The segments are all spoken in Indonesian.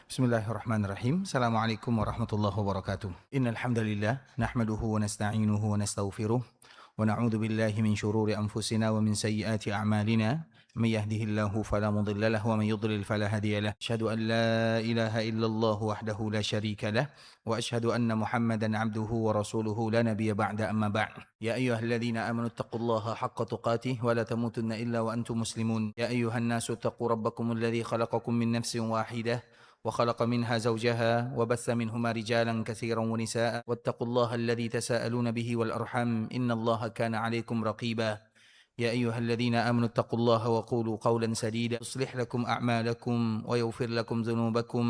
Bismillahirrahmanirrahim. Assalamualaikum warahmatullahi wabarakatuh. Innal hamdalillah nahmaduhu wa nasta'inuhu wa nastaghfiruh wa na'udzu billahi min shururi anfusina wa min sayyiati a'malina. May yahdihillahu fala mudilla lahu wa may yudlil fala hadiya lahu. Asyhadu an la ilaha illallah wahdahu la syarika lah wa asyhadu anna Muhammadan 'abduhu wa rasuluhu la nabiyya ba'da amma ba'd. Ya ayyuhalladzina amanu taqullaha haqqa tuqatih wa la tamutunna illa wa antum muslimun. Ya ayyuhan nasu taqu rabbakumul ladzi khalaqakum min nafsin wahidah وخلق منها زوجها وبث منهما رجالا كثيرا ونساء واتقوا الله الذي تساءلون به والأرحام إن الله كان عليكم رقيبا يا أيها الذين آمنوا اتقوا الله وقولوا قولا سديدا يصلح لكم أعمالكم ويغفر لكم ذنوبكم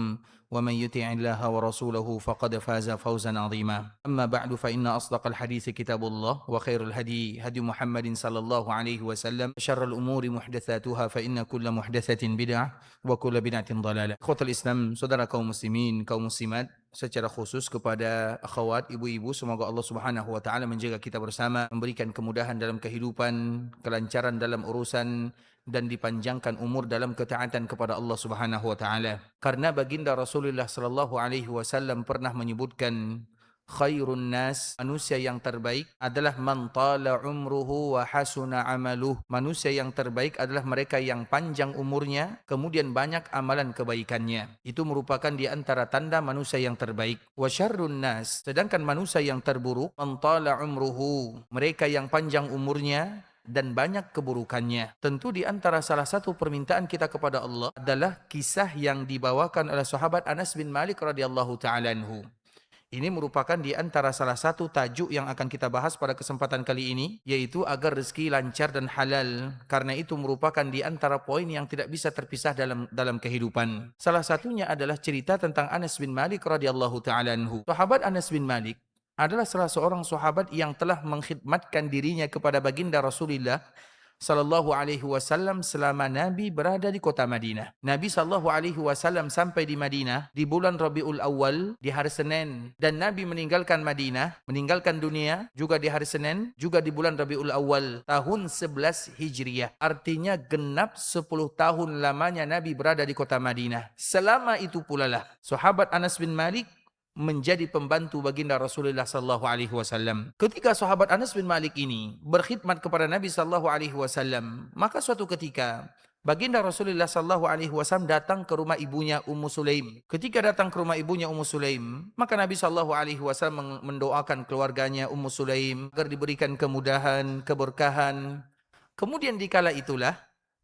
ومن يطع الله ورسوله فقد فاز فوزا عظيما أما بعد فإن أصدق الحديث كتاب الله وخير الهدي هدي محمد صلى الله عليه وسلم شر الأمور محدثاتها فإن كل محدثة بدعة وكل بدعة ضلالة. Ikhwatul Islam, saudara kaum muslimin, kaum muslimat, secara khusus kepada akhwat, ibu-ibu, semoga Allah Subhanahu wa taala menjaga kita bersama, memberikan kemudahan dalam kehidupan, kelancaran dalam urusan, dan dipanjangkan umur dalam ketaatan kepada Allah Subhanahu wa taala. Karena baginda Rasulullah sallallahu alaihi wasallam pernah menyebutkan khairun nas, manusia yang terbaik adalah man tala umruhu wa hasuna amaluh. Manusia yang terbaik adalah mereka yang panjang umurnya, kemudian banyak amalan kebaikannya. Itu merupakan di antara tanda manusia yang terbaik. Wa syarrun nas, sedangkan manusia yang terburuk, man tala umruhu, mereka yang panjang umurnya dan banyak keburukannya. Tentu di antara salah satu permintaan kita kepada Allah adalah kisah yang dibawakan oleh sahabat Anas bin Malik radhiyallahu taala anhu. Ini merupakan di antara salah satu tajuk yang akan kita bahas pada kesempatan kali ini, yaitu agar rezeki lancar dan halal. Karena itu merupakan di antara poin yang tidak bisa terpisah dalam kehidupan. Salah satunya adalah cerita tentang Anas bin Malik radhiyallahu taala anhu. Sahabat Anas bin Malik adalah salah seorang sahabat yang telah mengkhidmatkan dirinya kepada baginda Rasulullah sallallahu alaihi wasallam selama Nabi berada di kota Madinah. Nabi sallallahu alaihi wasallam sampai di Madinah di bulan Rabiul Awal di hari Senin, dan Nabi meninggalkan Madinah, meninggalkan dunia juga di hari Senin, juga di bulan Rabiul Awal tahun 11 Hijriah. Artinya genap 10 tahun lamanya Nabi berada di kota Madinah. Selama itu pula lah sahabat Anas bin Malik menjadi pembantu baginda Rasulullah sallallahu alaihi wasallam. Ketika sahabat Anas bin Malik ini berkhidmat kepada Nabi sallallahu alaihi wasallam, maka suatu ketika baginda Rasulullah sallallahu alaihi wasallam datang ke rumah ibunya Ummu Sulaim. Ketika datang ke rumah ibunya Ummu Sulaim, maka Nabi sallallahu alaihi wasallam mendoakan keluarganya Ummu Sulaim agar diberikan kemudahan, keberkahan. Kemudian dikala itulah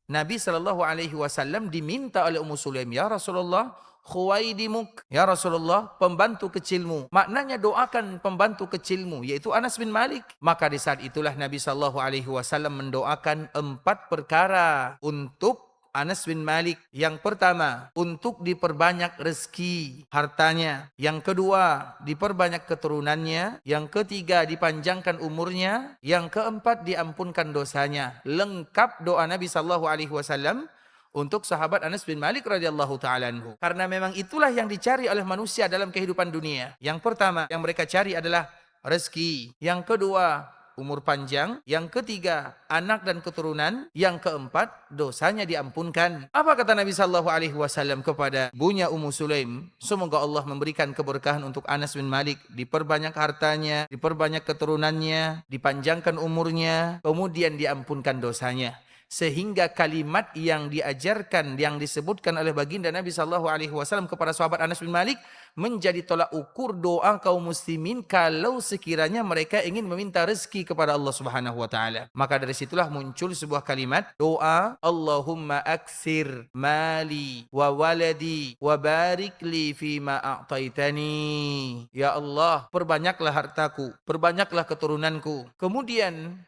Nabi sallallahu alaihi wasallam diminta oleh Ummu Sulaim, "Ya Rasulullah, khuwaidimuk, ya Rasulullah, pembantu kecilmu." Maknanya doakan pembantu kecilmu, yaitu Anas bin Malik. Maka di saat itulah Nabi sallallahu alaihi wasallam mendoakan 4 perkara untuk Anas bin Malik. Yang pertama, untuk diperbanyak rezeki hartanya. Yang kedua, diperbanyak keturunannya. Yang ketiga, dipanjangkan umurnya. Yang keempat, diampunkan dosanya. Lengkap doa Nabi sallallahu alaihi wasallam untuk sahabat Anas bin Malik radhiyallahu taala anhu. Karena memang itulah yang dicari oleh manusia dalam kehidupan dunia. Yang pertama yang mereka cari adalah rezeki. Yang kedua, umur panjang. Yang ketiga, anak dan keturunan. Yang keempat, dosanya diampunkan. Apa kata Nabi sallallahu alaihi wasallam kepada ibunya Ummu Sulaim? Semoga Allah memberikan keberkahan untuk Anas bin Malik, diperbanyak hartanya, diperbanyak keturunannya, dipanjangkan umurnya, kemudian diampunkan dosanya. Sehingga kalimat yang diajarkan, yang disebutkan oleh baginda Nabi sallallahu alaihi wasallam kepada sahabat Anas bin Malik menjadi tolak ukur doa kaum muslimin kalau sekiranya mereka ingin meminta rezeki kepada Allah Subhanahu wa taala. Maka dari situlah muncul sebuah kalimat doa, Allahumma aksir mali wa waladi wa barik li fima a'taitani. Ya Allah, perbanyaklah hartaku, perbanyaklah keturunanku. Kemudian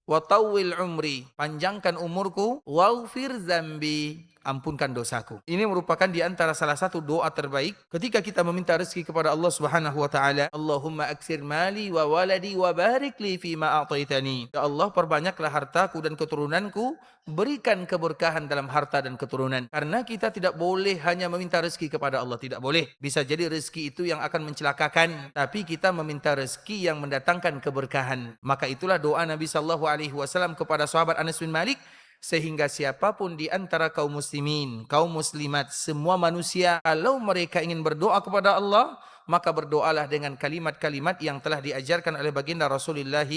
wa tawwil umri, panjangkan umurku, waghfir zambi, ampunkan dosaku. Ini merupakan di antara salah satu doa terbaik ketika kita meminta rezeki kepada Allah Subhanahu wa taala. Allahumma aksir mali wa waladi wa barik li fi ma a'taitani. Ya Allah, perbanyaklah hartaku dan keturunanku, berikan keberkahan dalam harta dan keturunan. Karena kita tidak boleh hanya meminta rezeki kepada Allah, tidak boleh. Bisa jadi rezeki itu yang akan mencelakakan, tapi kita meminta rezeki yang mendatangkan keberkahan. Maka itulah doa Nabi sallallahu alaihi wasallam kepada sahabat Anas bin Malik Sehingga siapapun di antara kaum muslimin, kaum muslimat, semua manusia, kalau mereka ingin berdoa kepada Allah, maka berdoalah dengan kalimat-kalimat yang telah diajarkan oleh baginda Rasulullah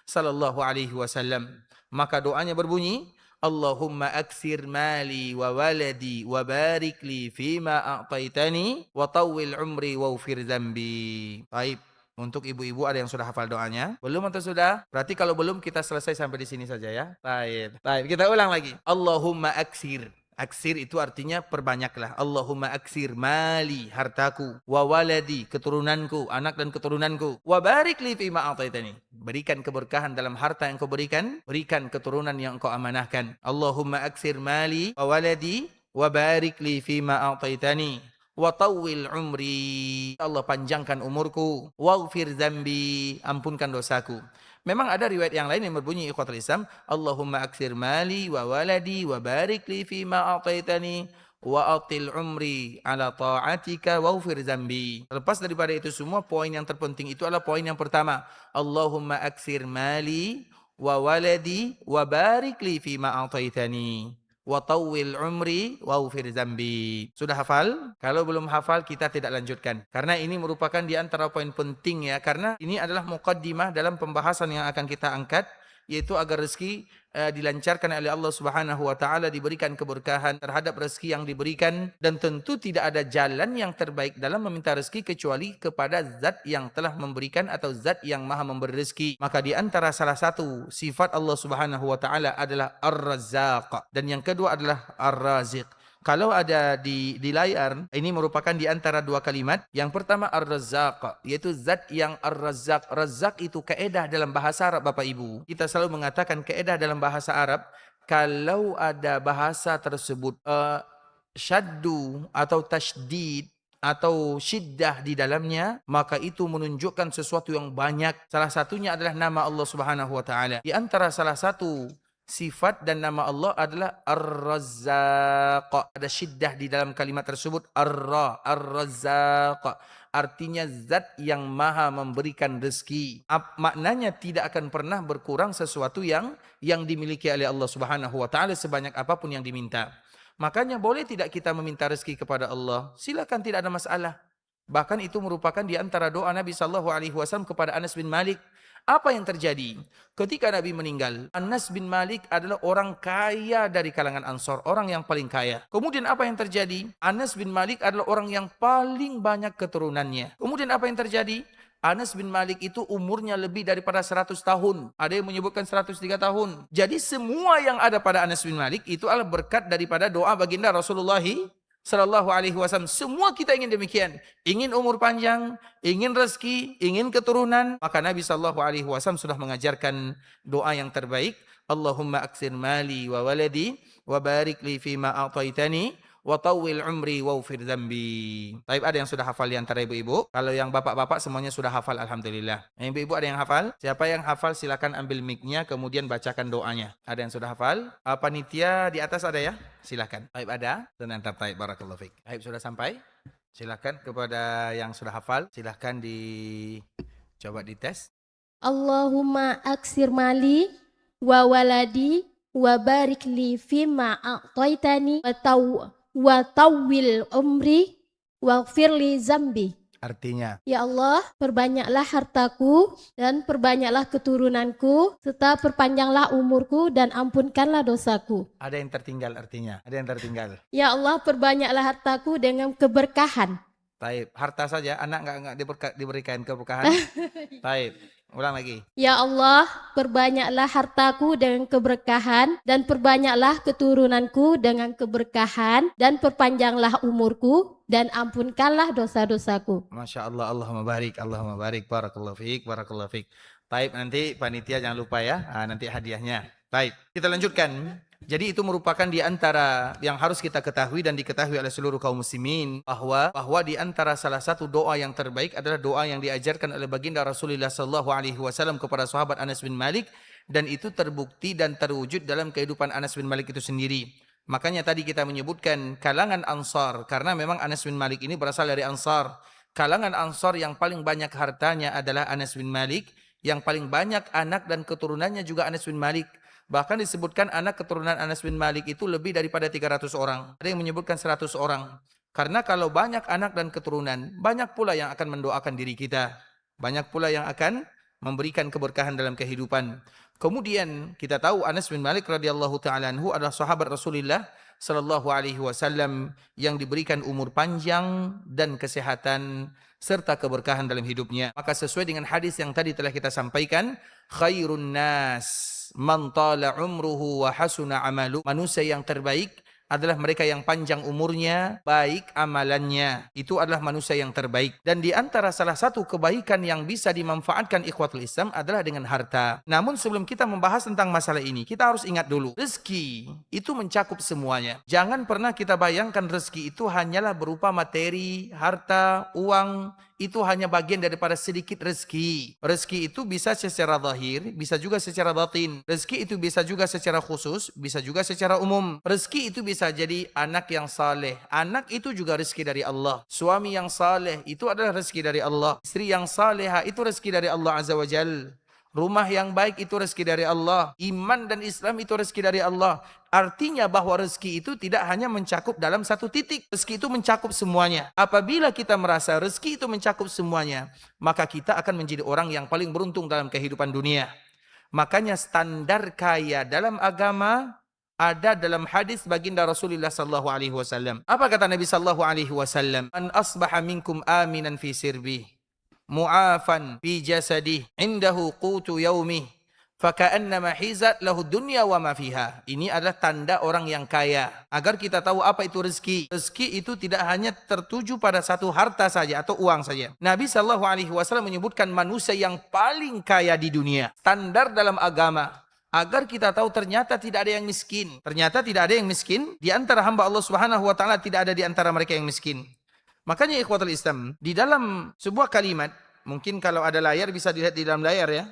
sallallahu alaihi wasallam. Maka doanya berbunyi, Allahumma aksir mali wa waladi wa barik li fima a'taitani wa tawwil umri wa ufir zambi. Baik. Untuk ibu-ibu ada yang sudah hafal doanya? Belum atau sudah? Berarti kalau belum kita selesai sampai di sini saja ya. Baik. Baik, kita ulang lagi. Allahumma aksir. Aksir itu artinya perbanyaklah. Allahumma aksir mali, hartaku, wa waladi, keturunanku, anak dan keturunanku, wa barik li fima a'taitani. Berikan keberkahan dalam harta yang kau berikan, berikan keturunan yang kau amanahkan. Allahumma aksir mali, wa waladi, wa barik li fima a'taitani. Wa tawwil umri, Allah panjangkan umurku, waghfir dzambi, ampunkan dosaku. Memang ada riwayat yang lain yang berbunyi ikhwatul Islam, Allahumma aksir mali wa waladi wa barik li fima a'taitani wa atil umri ala ta'atika waghfir dzambi. Lepas daripada itu semua, poin yang terpenting itu adalah poin yang pertama, Allahumma aksir mali wa waladi wa barik li fima a'taitani wa tawwil umri wa ufir zambi. Sudah hafal? Kalau belum hafal kita tidak lanjutkan. Karena ini merupakan di antara poin penting ya. Karena ini adalah muqaddimah dalam pembahasan yang akan kita angkat. Yaitu agar rezeki dilancarkan oleh Allah Subhanahu wa taala, diberikan keberkahan terhadap rezeki yang diberikan, dan tentu tidak ada jalan yang terbaik dalam meminta rezeki kecuali kepada zat yang telah memberikan atau zat yang maha memberi rezeki. Maka di antara salah satu sifat Allah Subhanahu wa taala adalah Ar-Razzaq, dan yang kedua adalah Ar-Raziq. Kalau ada di layar, ini merupakan di antara dua kalimat. Yang pertama Ar-Razzaq, yaitu zat yang Ar-Razzaq. Razzaq itu kaedah dalam bahasa Arab Bapak Ibu. Kita selalu mengatakan kaedah dalam bahasa Arab, kalau ada bahasa tersebut syaddu atau tasydid atau syiddah di dalamnya, maka itu menunjukkan sesuatu yang banyak. Salah satunya adalah nama Allah Subhanahu wa taala. Di antara salah satu sifat dan nama Allah adalah Ar-Razzaq. Ada syiddah di dalam kalimat tersebut, Ar-Razzaq. Artinya zat yang maha memberikan rezeki. Maknanya tidak akan pernah berkurang sesuatu yang dimiliki oleh Allah Subhanahu wa taala sebanyak apapun yang diminta. Makanya boleh tidak kita meminta rezeki kepada Allah? Silakan, tidak ada masalah. Bahkan itu merupakan di antara doa Nabi sallallahu alaihi wasallam kepada Anas bin Malik. Apa yang terjadi? Ketika Nabi meninggal, Anas bin Malik adalah orang kaya dari kalangan Ansor, orang yang paling kaya. Kemudian apa yang terjadi? Anas bin Malik adalah orang yang paling banyak keturunannya. Kemudian apa yang terjadi? Anas bin Malik itu umurnya lebih daripada 100 tahun. Ada yang menyebutkan 103 tahun. Jadi semua yang ada pada Anas bin Malik itu adalah berkat daripada doa baginda Rasulullah Sallallahu alaihi wasallam. Semua kita ingin demikian. Ingin umur panjang, ingin rezeki, ingin keturunan. Maka Nabi Sallallahu alaihi wasallam sudah mengajarkan doa yang terbaik. Allahumma aksir mali wa waladi wa barik li fima a'taitani wa tawwil umri wa ufir dzambi. Baik, ada yang sudah hafal di antara ibu-ibu? Kalau yang bapak-bapak semuanya sudah hafal, alhamdulillah. Ibu-ibu ada yang hafal? Siapa yang hafal silakan ambil mic-nya kemudian bacakan doanya. Ada yang sudah hafal? Panitia di atas ada ya? Silakan. Baik, ada? Dan antar taib, barakallahu fiik. Baik, sudah sampai? Silakan kepada yang sudah hafal, silakan coba dites. Allahumma aksir mali wa waladi wa barik li fima a'taitani wa tawwil umri waghfir li zambi. Artinya, ya Allah, perbanyaklah hartaku dan perbanyaklah keturunanku serta perpanjanglah umurku dan ampunkanlah dosaku. Ada yang tertinggal artinya. Ada yang tertinggal. Ya Allah, perbanyaklah hartaku dengan keberkahan. Baik, harta saja, anak enggak diberikan keberkahan. Baik. Ulang lagi. Ya Allah, perbanyaklah hartaku dengan keberkahan dan perbanyaklah keturunanku dengan keberkahan dan perpanjanglah umurku dan ampunkanlah dosa-dosaku. Masya Allah, Allahumma barik, barakallahu fiik, barakallahu fiik. Baik, nanti panitia jangan lupa ya, nanti hadiahnya. Baik, kita lanjutkan. Jadi itu merupakan di antara yang harus kita ketahui dan diketahui oleh seluruh kaum muslimin bahwa di antara salah satu doa yang terbaik adalah doa yang diajarkan oleh baginda Rasulullah sallallahu alaihi wasallam kepada sahabat Anas bin Malik, dan itu terbukti dan terwujud dalam kehidupan Anas bin Malik itu sendiri. Makanya tadi kita menyebutkan kalangan Ansar karena memang Anas bin Malik ini berasal dari Ansar. Kalangan Ansar yang paling banyak hartanya adalah Anas bin Malik, yang paling banyak anak dan keturunannya juga Anas bin Malik. Bahkan disebutkan anak keturunan Anas bin Malik itu lebih daripada 300 orang. Ada yang menyebutkan 100 orang. Karena kalau banyak anak dan keturunan, banyak pula yang akan mendoakan diri kita. Banyak pula yang akan memberikan keberkahan dalam kehidupan. Kemudian kita tahu Anas bin Malik radhiyallahu taala anhu adalah sahabat Rasulullah sallallahu alaihi wasallam yang diberikan umur panjang dan kesehatan serta keberkahan dalam hidupnya. Maka sesuai dengan hadis yang tadi telah kita sampaikan, khairun nas man tala umruhu wa hasuna amalu. Manusia yang terbaik adalah mereka yang panjang umurnya, baik amalannya. Itu adalah manusia yang terbaik. Dan di antara salah satu kebaikan yang bisa dimanfaatkan ikhwatul Islam adalah dengan harta. Namun sebelum kita membahas tentang masalah ini, kita harus ingat dulu, rezeki itu mencakup semuanya. Jangan pernah kita bayangkan rezeki itu hanyalah berupa materi, harta, uang. Itu hanya bagian daripada sedikit rezeki. Rezeki itu bisa secara zahir, bisa juga secara batin. Rezeki itu bisa juga secara khusus, bisa juga secara umum. Rezeki itu bisa jadi anak yang saleh. Anak itu juga rezeki dari Allah. Suami yang saleh itu adalah rezeki dari Allah. Istri yang saleha itu rezeki dari Allah Azza wa Jalla. Rumah yang baik itu rezeki dari Allah. Iman dan Islam itu rezeki dari Allah. Artinya bahwa rezeki itu tidak hanya mencakup dalam satu titik. Rezeki itu mencakup semuanya. Apabila kita merasa rezeki itu mencakup semuanya, maka kita akan menjadi orang yang paling beruntung dalam kehidupan dunia. Makanya standar kaya dalam agama ada dalam hadis baginda Rasulullah sallallahu alaihi wasallam. Apa kata Nabi sallallahu alaihi wasallam? Man asbaha minkum aminan fi sirbi, mu'afan fi jasadi, indahu qutu yaumih, faka'annama hizat lahu dunya wa ma fiha. Ini adalah tanda orang yang kaya. Agar kita tahu apa itu rezeki. Rezeki itu tidak hanya tertuju pada satu harta saja atau uang saja. Nabi SAW menyebutkan manusia yang paling kaya di dunia. Standar dalam agama. Agar kita tahu ternyata tidak ada yang miskin. Ternyata tidak ada yang miskin. Di antara hamba Allah Subhanahu wa ta'ala tidak ada di antara mereka yang miskin. Makanya ikhwatul Islam, di dalam sebuah kalimat, mungkin kalau ada layar bisa dilihat di dalam layar ya.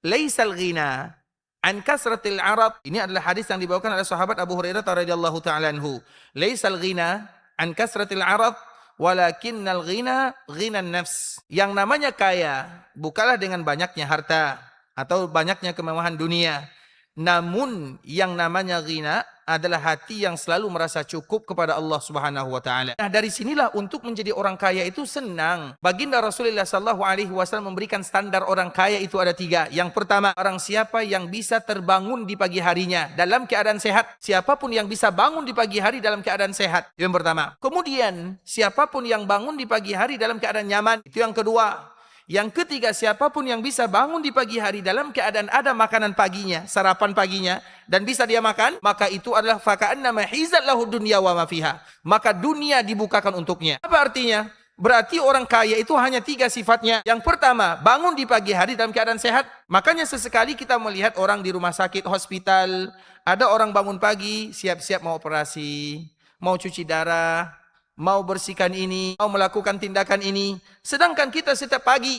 Laisal ghina an kasratil arab. Ini adalah hadis yang dibawakan oleh sahabat Abu Hurairah radhiyallahu taala anhu. Laisal ghina an kasratil arab walakinnal ghina ghinan nafs. Yang namanya kaya bukanlah dengan banyaknya harta atau banyaknya kemewahan dunia. Namun yang namanya ghina adalah hati yang selalu merasa cukup kepada Allah Subhanahu wa taala. Nah, dari sinilah untuk menjadi orang kaya itu senang. Baginda Rasulullah sallallahu alaihi wasallam memberikan standar orang kaya itu ada 3. Yang pertama, orang siapa yang bisa terbangun di pagi harinya dalam keadaan sehat. Siapapun yang bisa bangun di pagi hari dalam keadaan sehat. Itu yang pertama. Kemudian, siapapun yang bangun di pagi hari dalam keadaan nyaman. Itu yang kedua. Yang ketiga, siapapun yang bisa bangun di pagi hari dalam keadaan ada makanan paginya, sarapan paginya, dan bisa dia makan, maka itu adalah faka'annama hizat lahu dunya wa ma fiha. Maka dunia dibukakan untuknya. Apa artinya? Berarti orang kaya itu hanya 3 sifatnya. Yang pertama, bangun di pagi hari dalam keadaan sehat. Makanya sesekali kita melihat orang di rumah sakit, hospital, ada orang bangun pagi, siap-siap mau operasi, mau cuci darah, mau bersihkan ini, mau melakukan tindakan ini. Sedangkan kita setiap pagi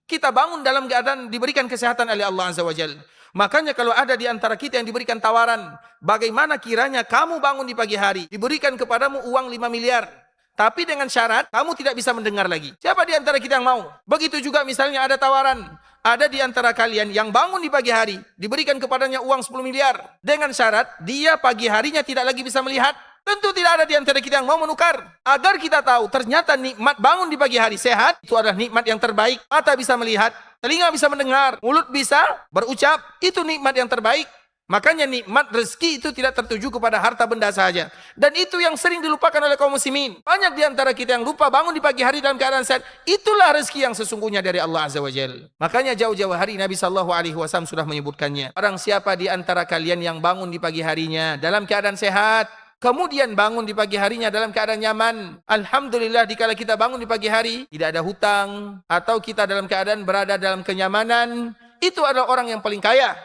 kita bangun dalam keadaan diberikan kesehatan oleh Allah Azza wa Jalla. Makanya kalau ada di antara kita yang diberikan tawaran, bagaimana kiranya kamu bangun di pagi hari, diberikan kepadamu uang 5 miliar, tapi dengan syarat kamu tidak bisa mendengar lagi. Siapa di antara kita yang mau? Begitu juga misalnya ada tawaran, ada di antara kalian yang bangun di pagi hari, diberikan kepadanya uang 10 miliar, dengan syarat dia pagi harinya tidak lagi bisa melihat. Tentu tidak ada di antara kita yang mau menukar. Agar kita tahu ternyata nikmat bangun di pagi hari sehat itu adalah nikmat yang terbaik. Mata bisa melihat, telinga bisa mendengar, mulut bisa berucap, itu nikmat yang terbaik. Makanya nikmat rezeki itu tidak tertuju kepada harta benda saja. Dan itu yang sering dilupakan oleh kaum muslimin. Banyak di antara kita yang lupa bangun di pagi hari dalam keadaan sehat. Itulah rezeki yang sesungguhnya dari Allah Azza wa Jalla. Makanya jauh-jauh hari Nabi SAW sudah menyebutkannya. Barang siapa di antara kalian yang bangun di pagi harinya dalam keadaan sehat, kemudian bangun di pagi harinya dalam keadaan nyaman. Alhamdulillah dikala kita bangun di pagi hari, tidak ada hutang, atau kita dalam keadaan berada dalam kenyamanan, itu adalah orang yang paling kaya.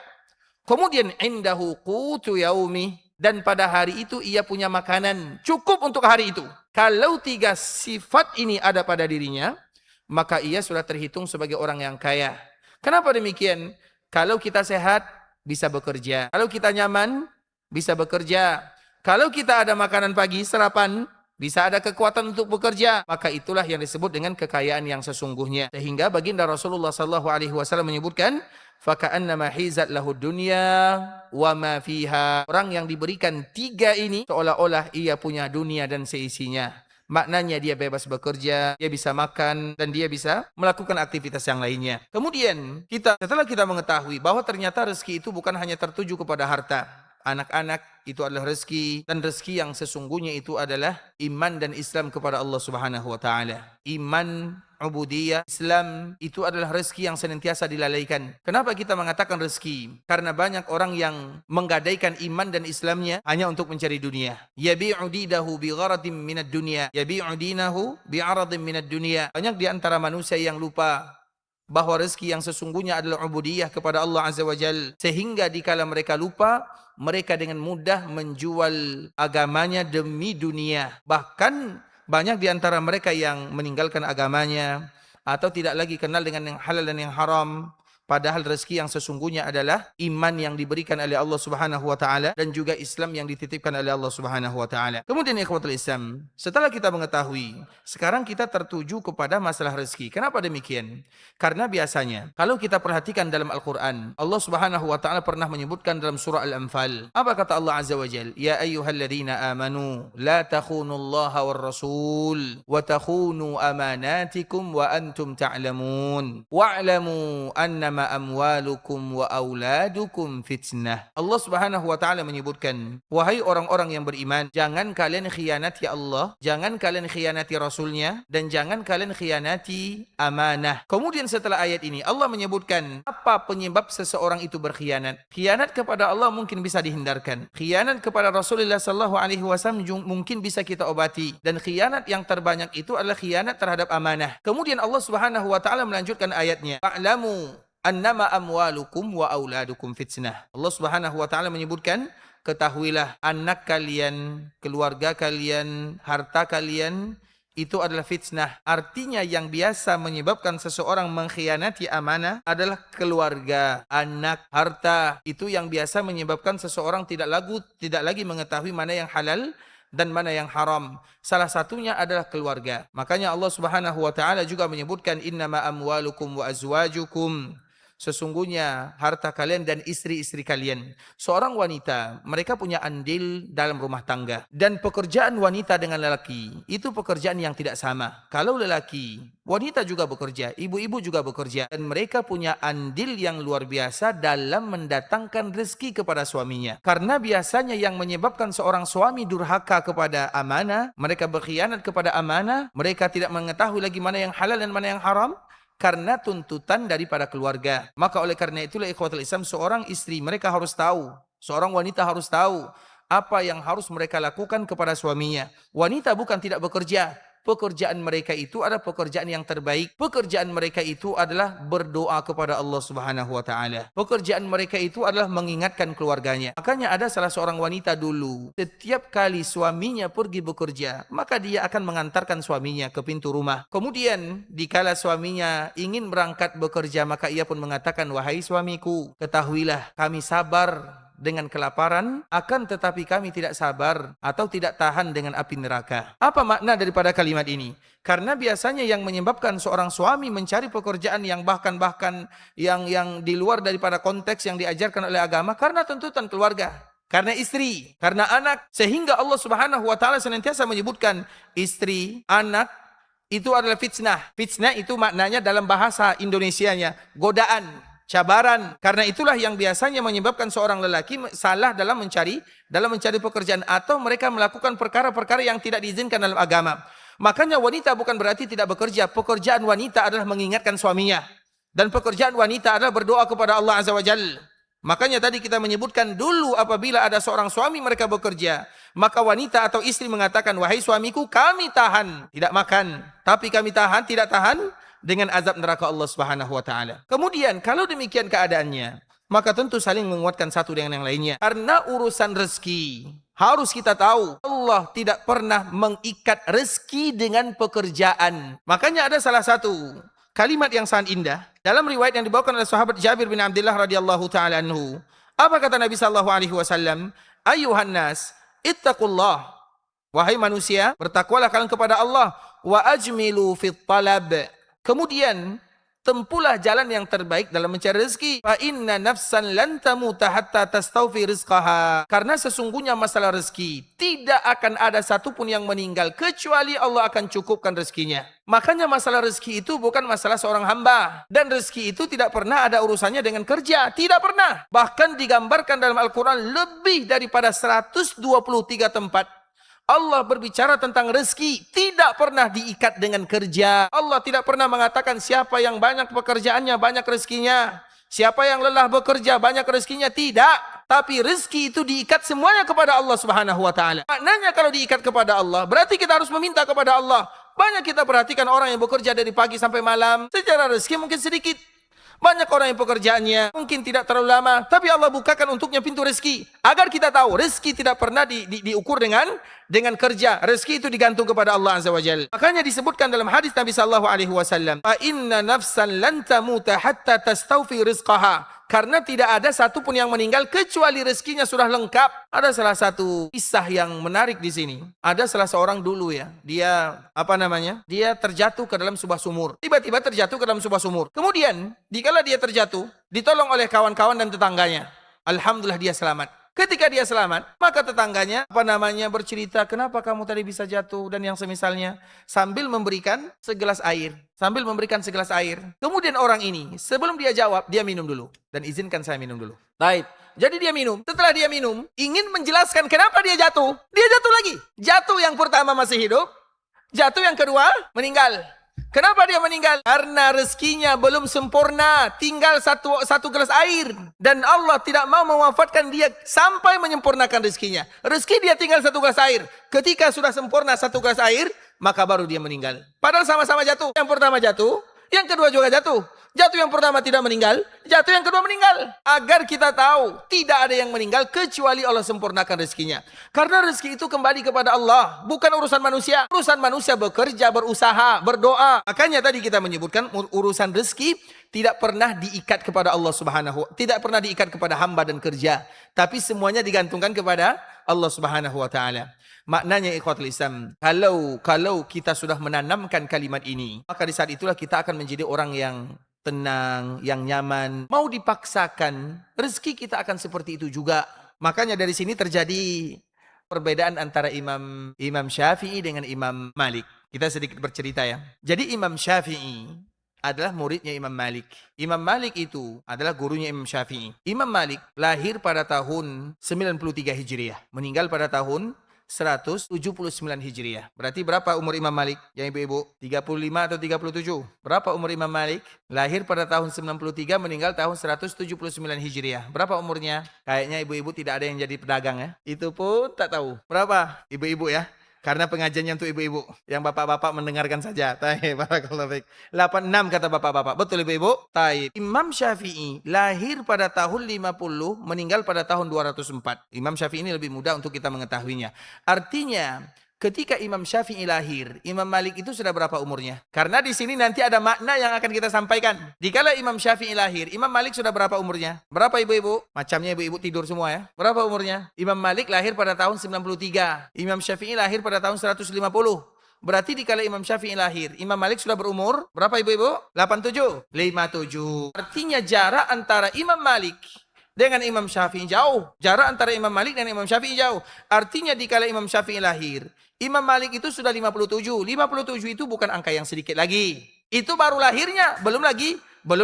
Kemudian indahu qutu yaumi, dan pada hari itu ia punya makanan cukup untuk hari itu. Kalau 3 sifat ini ada pada dirinya, maka ia sudah terhitung sebagai orang yang kaya. Kenapa demikian? Kalau kita sehat, bisa bekerja. Kalau kita nyaman, bisa bekerja. Kalau kita ada makanan pagi, sarapan, bisa ada kekuatan untuk bekerja, maka itulah yang disebut dengan kekayaan yang sesungguhnya. Sehingga baginda Rasulullah SAW menyebutkan, faka'annama hizat lahud dunya wa ma fiha. Orang yang diberikan 3 ini seolah-olah ia punya dunia dan seisinya. Maknanya dia bebas bekerja, dia bisa makan, dan dia bisa melakukan aktivitas yang lainnya. Kemudian setelah kita mengetahui bahwa ternyata rezeki itu bukan hanya tertuju kepada harta. Anak-anak itu adalah rezeki, dan rezeki yang sesungguhnya itu adalah iman dan Islam kepada Allah Subhanahu wa taala. Iman, ubudiyah, Islam itu adalah rezeki yang senantiasa dilalaikan. Kenapa kita mengatakan rezeki? Karena banyak orang yang menggadaikan iman dan Islamnya hanya untuk mencari dunia. Yabi'u dinahu bigharatin minad dunya, yabi'u dinahu bi'aradin minad dunya. Banyak di antara manusia yang lupa bahwa rezeki yang sesungguhnya adalah ubudiyah kepada Allah Azza wa Jal, sehingga dikala mereka lupa, mereka dengan mudah menjual agamanya demi dunia. Bahkan banyak di antara mereka yang meninggalkan agamanya atau tidak lagi kenal dengan yang halal dan yang haram, padahal rezeki yang sesungguhnya adalah iman yang diberikan oleh Allah Subhanahu wa taala dan juga Islam yang dititipkan oleh Allah Subhanahu wa taala. Kemudian ikhwatul Islam, setelah kita mengetahui, sekarang kita tertuju kepada masalah rezeki. Kenapa demikian? Karena biasanya kalau kita perhatikan dalam Al-Qur'an, Allah Subhanahu wa taala pernah menyebutkan dalam surah Al-Anfal. Apa kata Allah Azza wa Jalla? Ya ayyuhalladzina amanu la takhunullaha war rasul wa takhunu amanatikum wa antum ta'lamun. Wa'lamu annama amwalukum wa auladukum fitnah. Allah Subhanahu wa taala menyebutkan, wahai orang-orang yang beriman, jangan kalian khianati Allah, jangan kalian khianati Rasulnya, dan jangan kalian khianati amanah. Kemudian setelah ayat ini Allah menyebutkan apa penyebab seseorang itu berkhianat. Khianat kepada Allah mungkin bisa dihindarkan. Khianat kepada Rasulullah SAW mungkin bisa kita obati. Dan khianat yang terbanyak itu adalah khianat terhadap amanah. Kemudian Allah Subhanahu wa taala melanjutkan ayatnya. Fa'lamu annama amwalukum wa auladukum fitnah. Allah Subhanahu wa taala menyebutkan, ketahuilah anak kalian, keluarga kalian, harta kalian itu adalah fitnah. Artinya yang biasa menyebabkan seseorang mengkhianati amanah adalah keluarga, anak, harta. Itu yang biasa menyebabkan seseorang tidak lagi mengetahui mana yang halal dan mana yang haram. Salah satunya adalah keluarga. Makanya Allah Subhanahu wa taala juga menyebutkan, innama amwalukum wa azwajukum. Sesungguhnya harta kalian dan istri-istri kalian. Seorang wanita, mereka punya andil dalam rumah tangga. Dan pekerjaan wanita dengan lelaki, itu pekerjaan yang tidak sama. Kalau lelaki, wanita juga bekerja, ibu-ibu juga bekerja. Dan mereka punya andil yang luar biasa dalam mendatangkan rezeki kepada suaminya. Karena biasanya yang menyebabkan seorang suami durhaka kepada amanah, mereka berkhianat kepada amanah, mereka tidak mengetahui lagi mana yang halal dan mana yang haram, karena tuntutan daripada keluarga. Maka oleh karena itulah ikhwatul Islam, seorang istri mereka harus tahu, seorang wanita harus tahu apa yang harus mereka lakukan kepada suaminya. Wanita bukan tidak bekerja. Pekerjaan mereka itu adalah pekerjaan yang terbaik. Pekerjaan mereka itu adalah berdoa kepada Allah Subhanahu wa taala. Pekerjaan mereka itu adalah mengingatkan keluarganya. Makanya ada salah seorang wanita dulu, setiap kali suaminya pergi bekerja, maka dia akan mengantarkan suaminya ke pintu rumah. Kemudian dikala suaminya ingin berangkat bekerja, maka ia pun mengatakan, wahai suamiku, ketahuilah kami sabar dengan kelaparan, akan tetapi kami tidak sabar atau tidak tahan dengan api neraka. Apa makna daripada kalimat ini? Karena biasanya yang menyebabkan seorang suami mencari pekerjaan yang bahkan yang di luar daripada konteks yang diajarkan oleh agama, karena tuntutan keluarga, karena istri, karena anak. Sehingga Allah Subhanahu wa taala senantiasa menyebutkan istri, anak itu adalah fitnah. Fitnah itu maknanya dalam bahasa Indonesianya godaan, cabaran. Karena itulah yang biasanya menyebabkan seorang lelaki salah dalam mencari pekerjaan, atau mereka melakukan perkara-perkara yang tidak diizinkan dalam agama. Makanya wanita bukan berarti tidak bekerja. Pekerjaan wanita adalah mengingatkan suaminya, dan pekerjaan wanita adalah berdoa kepada Allah Azza wa Jalla. Makanya tadi kita menyebutkan dulu, apabila ada seorang suami mereka bekerja, maka wanita atau istri mengatakan, wahai suamiku, kami tahan tidak makan, tapi kami tidak tahan dengan azab neraka Allah Subhanahu wa taala. Kemudian kalau demikian keadaannya, maka tentu saling menguatkan satu dengan yang lainnya. Karena urusan rezeki, harus kita tahu, Allah tidak pernah mengikat rezeki dengan pekerjaan. Makanya ada salah satu kalimat yang sangat indah dalam riwayat yang dibawakan oleh sahabat Jabir bin Abdullah radhiyallahu taala anhu. Apa kata Nabi sallallahu alaihi wasallam? Ayuhan nas, ittaqullah Wahai manusia, bertakwalah kalian kepada Allah. Wa ajmilu fit talab. Kemudian tempuhlah jalan yang terbaik dalam mencari rezeki. Fa inna nafsan lan tamuta hatta tastawfi rizqaha. Karena sesungguhnya masalah rezeki, tidak akan ada satupun yang meninggal kecuali Allah akan cukupkan rezekinya. Makanya masalah rezeki itu bukan masalah seorang hamba. Dan rezeki itu tidak pernah ada urusannya dengan kerja. Tidak pernah. Bahkan digambarkan dalam Al-Quran lebih daripada 123 tempat. Allah berbicara tentang rezeki, tidak pernah diikat dengan kerja. Allah tidak pernah mengatakan siapa yang banyak pekerjaannya, banyak rezekinya. Siapa yang lelah bekerja, banyak rezekinya. Tidak. Tapi rezeki itu diikat semuanya kepada Allah Subhanahu wa Ta'ala. Maknanya kalau diikat kepada Allah, berarti kita harus meminta kepada Allah. Banyak kita perhatikan orang yang bekerja dari pagi sampai malam, secara rezeki mungkin sedikit. Banyak orang yang pekerjaannya mungkin tidak terlalu lama, tapi Allah bukakan untuknya pintu rezeki. Agar kita tahu, rezeki tidak pernah diukur dengan kerja. Rezeki itu digantung kepada Allah Azza wa Jalla. Makanya disebutkan dalam hadis Nabi sallallahu alaihi wasallam, "Fa inna nafsan lan tamuta hatta tastawfi rizqaha." Karena tidak ada satupun yang meninggal kecuali rezekinya sudah lengkap. Ada salah satu kisah yang menarik di sini. Ada salah seorang dulu ya, dia Dia terjatuh ke dalam sebuah sumur. Tiba-tiba terjatuh ke dalam sebuah sumur. Kemudian, dikala dia terjatuh, ditolong oleh kawan-kawan dan tetangganya. Alhamdulillah dia selamat. Ketika dia selamat, maka tetangganya bercerita, kenapa kamu tadi bisa jatuh dan yang semisalnya, sambil memberikan segelas air. Kemudian orang ini, sebelum dia jawab, dia minum dulu. Dan izinkan saya minum dulu. Baik. Jadi dia minum. Setelah dia minum, ingin menjelaskan kenapa dia jatuh. Dia jatuh lagi. Jatuh yang pertama masih hidup. Jatuh yang kedua meninggal. Kenapa dia meninggal? Karena rezekinya belum sempurna, tinggal satu gelas air. Dan Allah tidak mau mewafatkan dia sampai menyempurnakan rezekinya. Rezeki dia tinggal satu gelas air. Ketika sudah sempurna satu gelas air, maka baru dia meninggal. Padahal sama-sama jatuh. Yang pertama jatuh, yang kedua juga jatuh. Jatuh yang pertama tidak meninggal, jatuh yang kedua meninggal. Agar kita tahu, tidak ada yang meninggal kecuali Allah sempurnakan rezekinya. Karena rezeki itu kembali kepada Allah, bukan urusan manusia. Urusan manusia bekerja, berusaha, berdoa. Makanya tadi kita menyebutkan urusan rezeki tidak pernah diikat kepada Allah Subhanahu, tidak pernah diikat kepada hamba dan kerja, tapi semuanya digantungkan kepada Allah Subhanahu wa Ta'ala. Maknanya ikhwatul Islam, kalau kita sudah menanamkan kalimat ini, maka di saat itulah kita akan menjadi orang yang tenang, yang nyaman. Mau dipaksakan, rezeki kita akan seperti itu juga. Makanya dari sini terjadi perbedaan antara Imam Syafi'i dengan Imam Malik. Kita sedikit bercerita ya. Jadi Imam Syafi'i adalah muridnya Imam Malik. Imam Malik itu adalah gurunya Imam Syafi'i. Imam Malik lahir pada tahun 93 Hijriah. Meninggal pada tahun 179 Hijriah. Berarti berapa umur Imam Malik? Ya ibu-ibu, 35 atau 37? Berapa umur Imam Malik? Lahir pada tahun 93, meninggal tahun 179 Hijriah. Berapa umurnya? Kayaknya ibu-ibu tidak ada yang jadi pedagang ya. Itu pun tak tahu. Berapa? Ibu-ibu ya. Karena pengajiannya untuk ibu-ibu. Yang bapak-bapak mendengarkan saja. Taib, barakallahu fiik. 86 kata bapak-bapak. Betul ibu-ibu? Taib. Imam Syafi'i lahir pada tahun 50, meninggal pada tahun 204. Imam Syafi'i ini lebih mudah untuk kita mengetahuinya. Artinya, ketika Imam Syafi'i lahir, Imam Malik itu sudah berapa umurnya? Karena di sini nanti ada makna yang akan kita sampaikan. Dikala Imam Syafi'i lahir, Imam Malik sudah berapa umurnya? Berapa ibu-ibu? Macamnya ibu-ibu tidur semua ya. Berapa umurnya? Imam Malik lahir pada tahun 93. Imam Syafi'i lahir pada tahun 150. Berarti dikala Imam Syafi'i lahir, Imam Malik sudah berumur berapa ibu-ibu? 87. 57. Artinya jarak antara Imam Malik dengan Imam Syafi'i jauh. Jarak antara Imam Malik dan Imam Syafi'i jauh. Artinya dikala Imam Syafi'i lahir, Imam Malik itu sudah 57. 57 itu bukan angka yang sedikit lagi. Itu baru lahirnya. Belum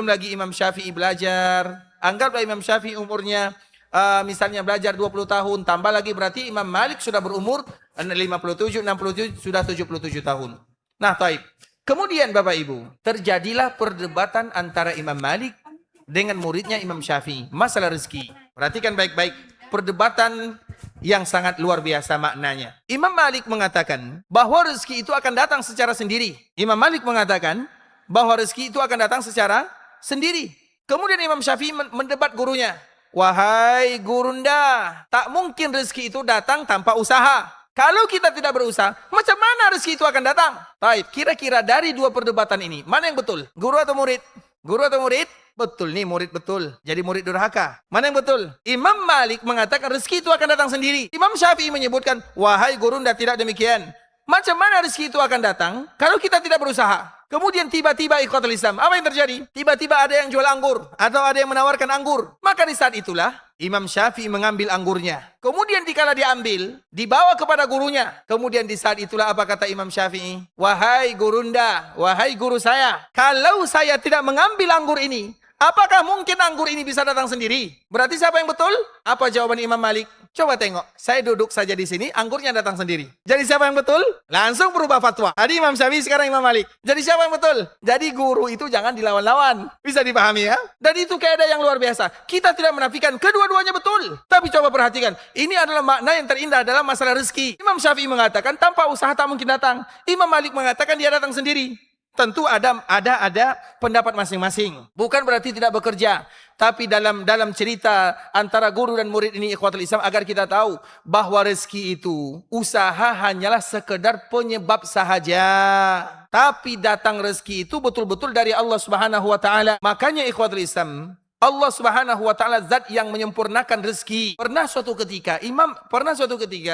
lagi Imam Syafi'i belajar. Anggaplah Imam Syafi'i umurnya misalnya belajar 20 tahun. Tambah lagi berarti Imam Malik sudah berumur 57, 67, sudah 77 tahun. Nah, taib. Kemudian Bapak Ibu, terjadilah perdebatan antara Imam Malik dengan muridnya Imam Syafi'i. Masalah rezeki. Perhatikan baik-baik. Perdebatan yang sangat luar biasa maknanya. Imam Malik mengatakan bahwa rezeki itu akan datang secara sendiri. Imam Malik mengatakan bahwa rezeki itu akan datang secara sendiri. Kemudian Imam Syafi'i mendebat gurunya. Wahai gurunda, tak mungkin rezeki itu datang tanpa usaha. Kalau kita tidak berusaha, macam mana rezeki itu akan datang? Baik, kira-kira dari dua perdebatan ini, mana yang betul? Guru atau murid? Guru atau murid? Betul nih, murid betul. Jadi murid durhaka. Mana yang betul? Imam Malik mengatakan rezeki itu akan datang sendiri. Imam Syafi'i menyebutkan, wahai gurunda, tidak demikian. Macam mana rezeki itu akan datang kalau kita tidak berusaha? Kemudian tiba-tiba ikhwatul Islam, apa yang terjadi? Tiba-tiba ada yang jual anggur atau ada yang menawarkan anggur. Maka di saat itulah Imam Syafi'i mengambil anggurnya. Kemudian dikala diambil, dibawa kepada gurunya. Kemudian di saat itulah apa kata Imam Syafi'i? Wahai gurunda, wahai guru saya, kalau saya tidak mengambil anggur ini, apakah mungkin anggur ini bisa datang sendiri? Berarti siapa yang betul? Apa jawaban Imam Malik? Coba tengok, saya duduk saja di sini, anggurnya datang sendiri. Jadi siapa yang betul? Langsung berubah fatwa. Tadi Imam Syafi'i, sekarang Imam Malik. Jadi siapa yang betul? Jadi guru itu jangan dilawan-lawan. Bisa dipahami ya? Dan itu kaidah yang luar biasa. Kita tidak menafikan kedua-duanya betul. Tapi coba perhatikan, ini adalah makna yang terindah dalam masalah rezeki. Imam Syafi'i mengatakan tanpa usaha tak mungkin datang. Imam Malik mengatakan dia datang sendiri. Tentu ada pendapat masing-masing. Bukan berarti tidak bekerja. Tapi dalam cerita antara guru dan murid ini ikhwatul Islam, agar kita tahu bahwa rezeki itu, usaha hanyalah sekedar penyebab sahaja. Tapi datang rezeki itu betul-betul dari Allah Subhanahu wa taala. Makanya ikhwatul Islam, Allah Subhanahu wa taala zat yang menyempurnakan rezeki. Pernah suatu ketika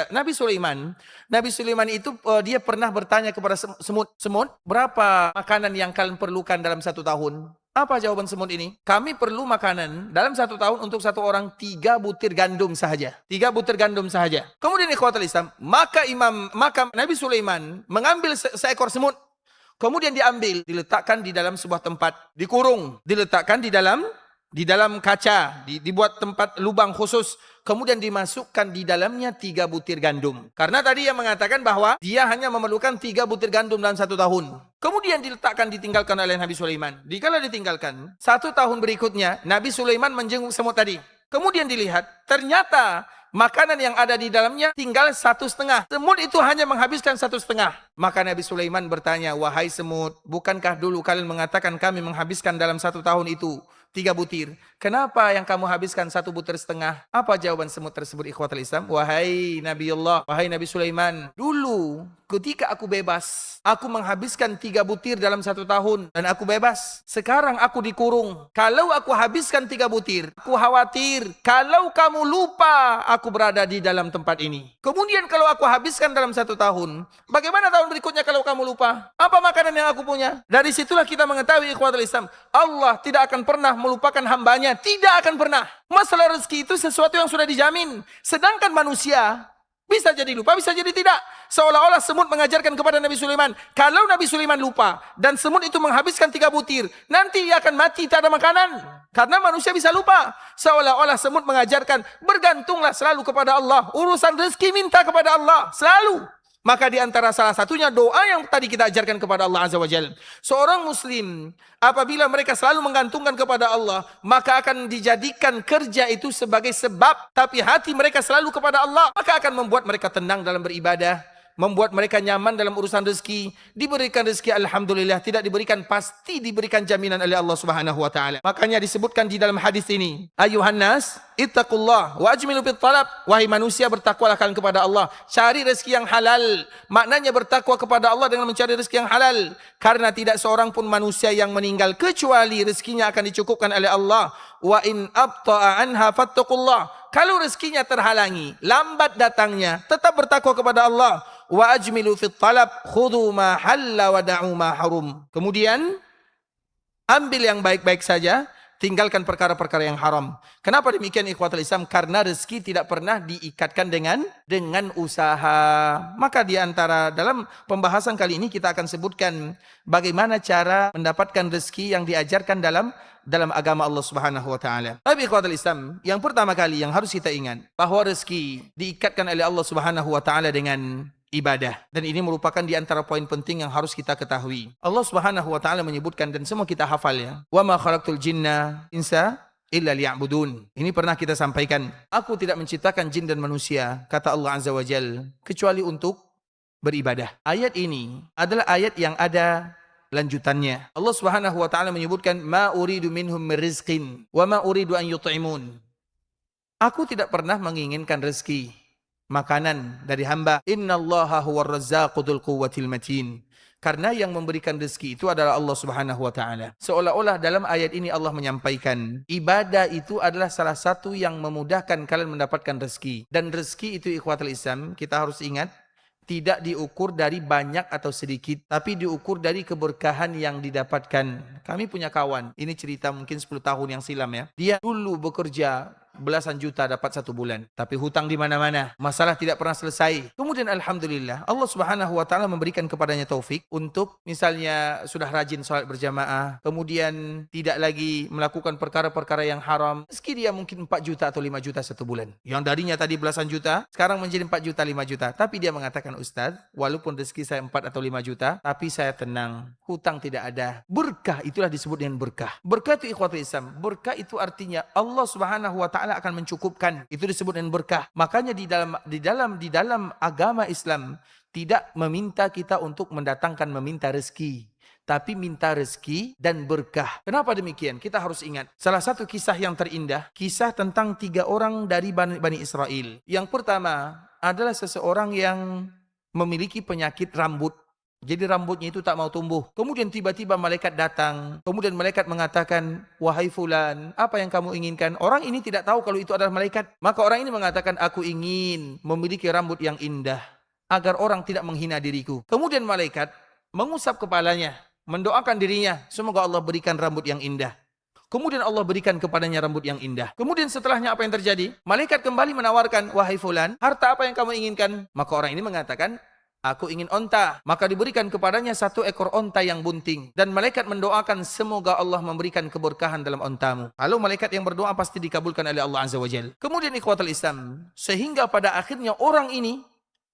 Nabi Sulaiman itu dia pernah bertanya kepada semut, berapa makanan yang kalian perlukan dalam 1 tahun? Apa jawaban semut ini? Kami perlu makanan dalam 1 tahun untuk 1 orang 3 butir gandum sahaja. 3 butir gandum sahaja. Kemudian ikhwatul Islam, maka Nabi Sulaiman mengambil seekor semut. Kemudian diletakkan di dalam sebuah tempat, dikurung, diletakkan di dalam kaca, dibuat tempat lubang khusus, kemudian dimasukkan di dalamnya 3 butir gandum. Karena tadi yang mengatakan bahwa dia hanya memerlukan 3 butir gandum dalam 1 tahun. Kemudian ditinggalkan oleh Nabi Sulaiman. Dikala ditinggalkan, 1 tahun berikutnya, Nabi Sulaiman menjenguk semut tadi. Kemudian dilihat, ternyata makanan yang ada di dalamnya tinggal 1,5. Semut itu hanya menghabiskan 1,5. Maka Nabi Sulaiman bertanya, wahai semut, bukankah dulu kalian mengatakan kami menghabiskan dalam 1 tahun itu 3 butir? Kenapa yang kamu habiskan 1,5 butir? Apa jawaban semut tersebut ikhwatul Islam? Wahai Nabiullah, wahai Nabi Sulaiman, dulu ketika aku bebas, aku menghabiskan 3 butir dalam 1 tahun dan aku bebas. Sekarang aku dikurung. Kalau aku habiskan 3 butir, aku khawatir kalau kamu lupa aku berada di dalam tempat ini. Kemudian kalau aku habiskan dalam 1 tahun, bagaimana tahun berikutnya kalau kamu lupa? Apa makanan yang aku punya? Dari situlah kita mengetahui ikhwatul Islam, Allah tidak akan pernah melupakan hambanya. Tidak akan pernah. Masalah rezeki itu sesuatu yang sudah dijamin. Sedangkan manusia bisa jadi lupa, bisa jadi tidak. Seolah-olah semut mengajarkan kepada Nabi Sulaiman, kalau Nabi Sulaiman lupa dan semut itu menghabiskan 3 butir, nanti ia akan mati tak ada makanan. Karena manusia bisa lupa. Seolah-olah semut mengajarkan, bergantunglah selalu kepada Allah. Urusan rezeki minta kepada Allah. Selalu. Maka di antara salah satunya doa yang tadi kita ajarkan kepada Allah Azza wa Jalla. Seorang muslim apabila mereka selalu menggantungkan kepada Allah, maka akan dijadikan kerja itu sebagai sebab, tapi hati mereka selalu kepada Allah, maka akan membuat mereka tenang dalam beribadah, membuat mereka nyaman dalam urusan rezeki. Diberikan rezeki alhamdulillah, tidak diberikan pasti diberikan jaminan oleh Allah Subhanahu wa taala. Makanya disebutkan di dalam hadis ini, ayuhan nas ittaqullah wa ajmilu fit talab. Wahai manusia, bertakwalah kalian kepada Allah, cari rezeki yang halal. Maknanya bertakwa kepada Allah dengan mencari rezeki yang halal, karena tidak seorang pun manusia yang meninggal kecuali rezekinya akan dicukupkan oleh Allah. Wa in abta'a anha fattaqullah. Kalau rezekinya terhalangi, lambat datangnya, tetap bertakwa kepada Allah. Wa ajmilu fit talab, khudhu ma halla wa da'u ma harum. Kemudian ambil yang baik-baik saja, tinggalkan perkara-perkara yang haram. Kenapa demikian ikhwatul Islam? Karena rezeki tidak pernah diikatkan dengan usaha. Maka di antara dalam pembahasan kali ini kita akan sebutkan bagaimana cara mendapatkan rezeki yang diajarkan dalam agama Allah Subhanahu wa taala. Tapi ikhwatul Islam, yang pertama kali yang harus kita ingat bahwa rezeki diikatkan oleh Allah Subhanahu wa taala dengan ibadah, dan ini merupakan di antara poin penting yang harus kita ketahui. Allah Subhanahu wa taala menyebutkan, dan semua kita hafal ya, wa ma khalaqtul jinna insa illa liya'budun. Ini pernah kita sampaikan, aku tidak menciptakan jin dan manusia, kata Allah Azza wa Jalla, kecuali untuk beribadah. Ayat ini adalah ayat yang ada lanjutannya. Allah Subhanahu wa taala menyebutkan, ma uridu minhum min rizqin wa ma uridu an yut'imun. Aku tidak pernah menginginkan rezeki, makanan dari hamba. Innallaha huwar razzaqu dzul quwwatil matin. Karena yang memberikan rezeki itu adalah Allah Subhanahu wa taala. Seolah-olah dalam ayat ini Allah menyampaikan, ibadah itu adalah salah satu yang memudahkan kalian mendapatkan rezeki. Dan rezeki itu ikhwatul Islam, kita harus ingat, tidak diukur dari banyak atau sedikit, tapi diukur dari keberkahan yang didapatkan. Kami punya kawan, ini cerita mungkin 10 tahun yang silam ya. Dia dulu bekerja belasan juta dapat 1 bulan, tapi hutang di mana-mana, masalah tidak pernah selesai. Kemudian alhamdulillah Allah Subhanahu wa taala memberikan kepadanya taufik untuk misalnya sudah rajin salat berjamaah, kemudian tidak lagi melakukan perkara-perkara yang haram. Meski dia mungkin 4 juta atau 5 juta 1 bulan, yang darinya tadi belasan juta sekarang menjadi 4 juta 5 juta, tapi dia mengatakan, Ustaz, walaupun rezeki saya 4 atau 5 juta, tapi saya tenang, hutang tidak ada. Berkah itulah disebut dengan berkah. Berkah itu ikhwatul Islam, berkah itu artinya Allah Subhanahu wa taala akan mencukupkan. Itu disebut dengan berkah. Makanya di dalam agama Islam tidak meminta kita untuk meminta rezeki, tapi minta rezeki dan berkah. Kenapa demikian? Kita harus ingat salah satu kisah yang terindah, kisah tentang 3 orang dari Bani Israel. Yang pertama adalah seseorang yang memiliki penyakit rambut. Jadi rambutnya itu tak mau tumbuh. Kemudian tiba-tiba malaikat datang. Kemudian malaikat mengatakan, wahai fulan, apa yang kamu inginkan? Orang ini tidak tahu kalau itu adalah malaikat. Maka orang ini mengatakan, aku ingin memiliki rambut yang indah, agar orang tidak menghina diriku. Kemudian malaikat mengusap kepalanya, mendoakan dirinya, semoga Allah berikan rambut yang indah. Kemudian Allah berikan kepadanya rambut yang indah. Kemudian setelahnya apa yang terjadi? Malaikat kembali menawarkan, wahai fulan, harta apa yang kamu inginkan? Maka orang ini mengatakan, aku ingin onta. Maka diberikan kepadanya 1 ekor onta yang bunting. Dan malaikat mendoakan, semoga Allah memberikan keberkahan dalam ontamu. Lalu malaikat yang berdoa pasti dikabulkan oleh Allah Azza wa Jalla. Kemudian ikhwatul Islam, sehingga pada akhirnya orang ini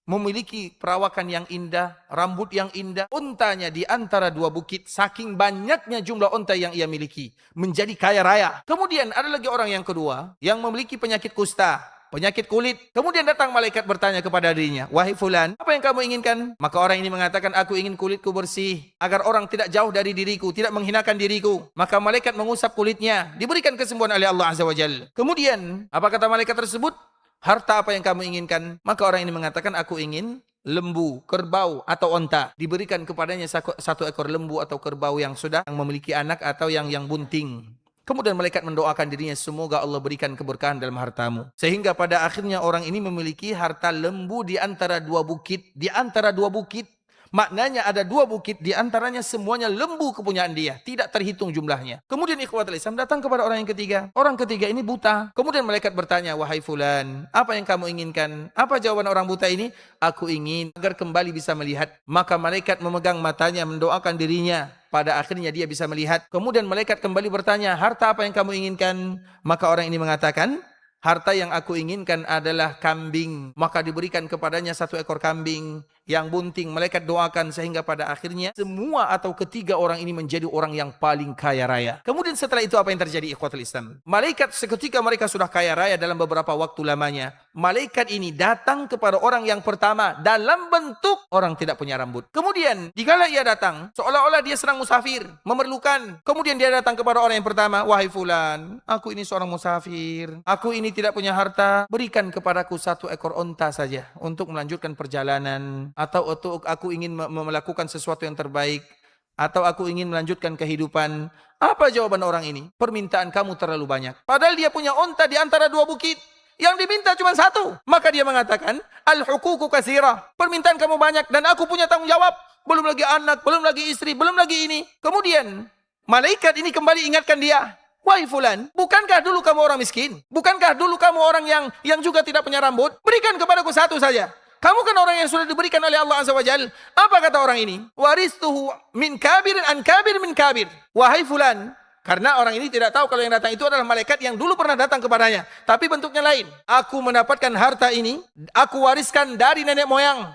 memiliki perawakan yang indah, rambut yang indah, untanya di antara 2 bukit, saking banyaknya jumlah unta yang ia miliki, menjadi kaya raya. Kemudian ada lagi orang yang kedua, yang memiliki penyakit kusta, penyakit kulit. Kemudian datang malaikat bertanya kepada dirinya, wahai fulan, apa yang kamu inginkan? Maka orang ini mengatakan, aku ingin kulitku bersih, agar orang tidak jauh dari diriku, tidak menghinakan diriku. Maka malaikat mengusap kulitnya, diberikan kesembuhan oleh Allah Azza wa Jalla. Kemudian, apa kata malaikat tersebut? Harta apa yang kamu inginkan? Maka orang ini mengatakan, aku ingin lembu, kerbau, atau onta. Diberikan kepadanya 1 ekor lembu atau kerbau yang memiliki anak atau yang bunting. Kemudian malaikat mendoakan dirinya, semoga Allah berikan keberkahan dalam hartamu. Sehingga pada akhirnya orang ini memiliki harta lembu di antara 2 bukit. Di antara 2 bukit, maknanya ada 2 bukit, di antaranya semuanya lembu kepunyaan dia. Tidak terhitung jumlahnya. Kemudian ikhwatul Islam datang kepada orang yang ketiga. Orang ketiga ini buta. Kemudian malaikat bertanya, wahai fulan, apa yang kamu inginkan? Apa jawaban orang buta ini? Aku ingin agar kembali bisa melihat. Maka malaikat memegang matanya, mendoakan dirinya. Pada akhirnya dia bisa melihat. Kemudian malaikat kembali bertanya, harta apa yang kamu inginkan? Maka orang ini mengatakan, harta yang aku inginkan adalah kambing. Maka diberikan kepadanya 1 ekor kambing yang bunting. Malaikat doakan sehingga pada akhirnya semua atau ketiga orang ini menjadi orang yang paling kaya raya. Kemudian setelah itu apa yang terjadi ikhwatul Islam? Malaikat seketika mereka sudah kaya raya dalam beberapa waktu lamanya. Malaikat ini datang kepada orang yang pertama dalam bentuk orang tidak punya rambut. Kemudian dikala ia datang, seolah-olah dia sedang musafir, memerlukan. Kemudian dia datang kepada orang yang pertama, wahai fulan, aku ini seorang musafir. Aku ini tidak punya harta, berikan kepadaku 1 ekor onta saja untuk melanjutkan perjalanan, atau untuk aku ingin melakukan sesuatu yang terbaik, atau aku ingin melanjutkan kehidupan. Apa jawaban orang ini? Permintaan kamu terlalu banyak. Padahal dia punya onta di antara 2 bukit. Yang diminta cuma 1. Maka dia mengatakan, al-huququ katsirah. Permintaan kamu banyak dan aku punya tanggung jawab. Belum lagi anak, belum lagi istri, belum lagi ini. Kemudian malaikat ini kembali ingatkan dia, wahai fulan, bukankah dulu kamu orang miskin? Bukankah dulu kamu orang yang juga tidak punya rambut? Berikan kepadaku 1 saja. Kamu kan orang yang sudah diberikan oleh Allah Azza wa Jalla. Apa kata orang ini? Waristuhu min kabirin an kabir min kabir. Wahai fulan, karena orang ini tidak tahu kalau yang datang itu adalah malaikat yang dulu pernah datang kepadanya, tapi bentuknya lain. Aku mendapatkan harta ini, aku wariskan dari nenek moyang.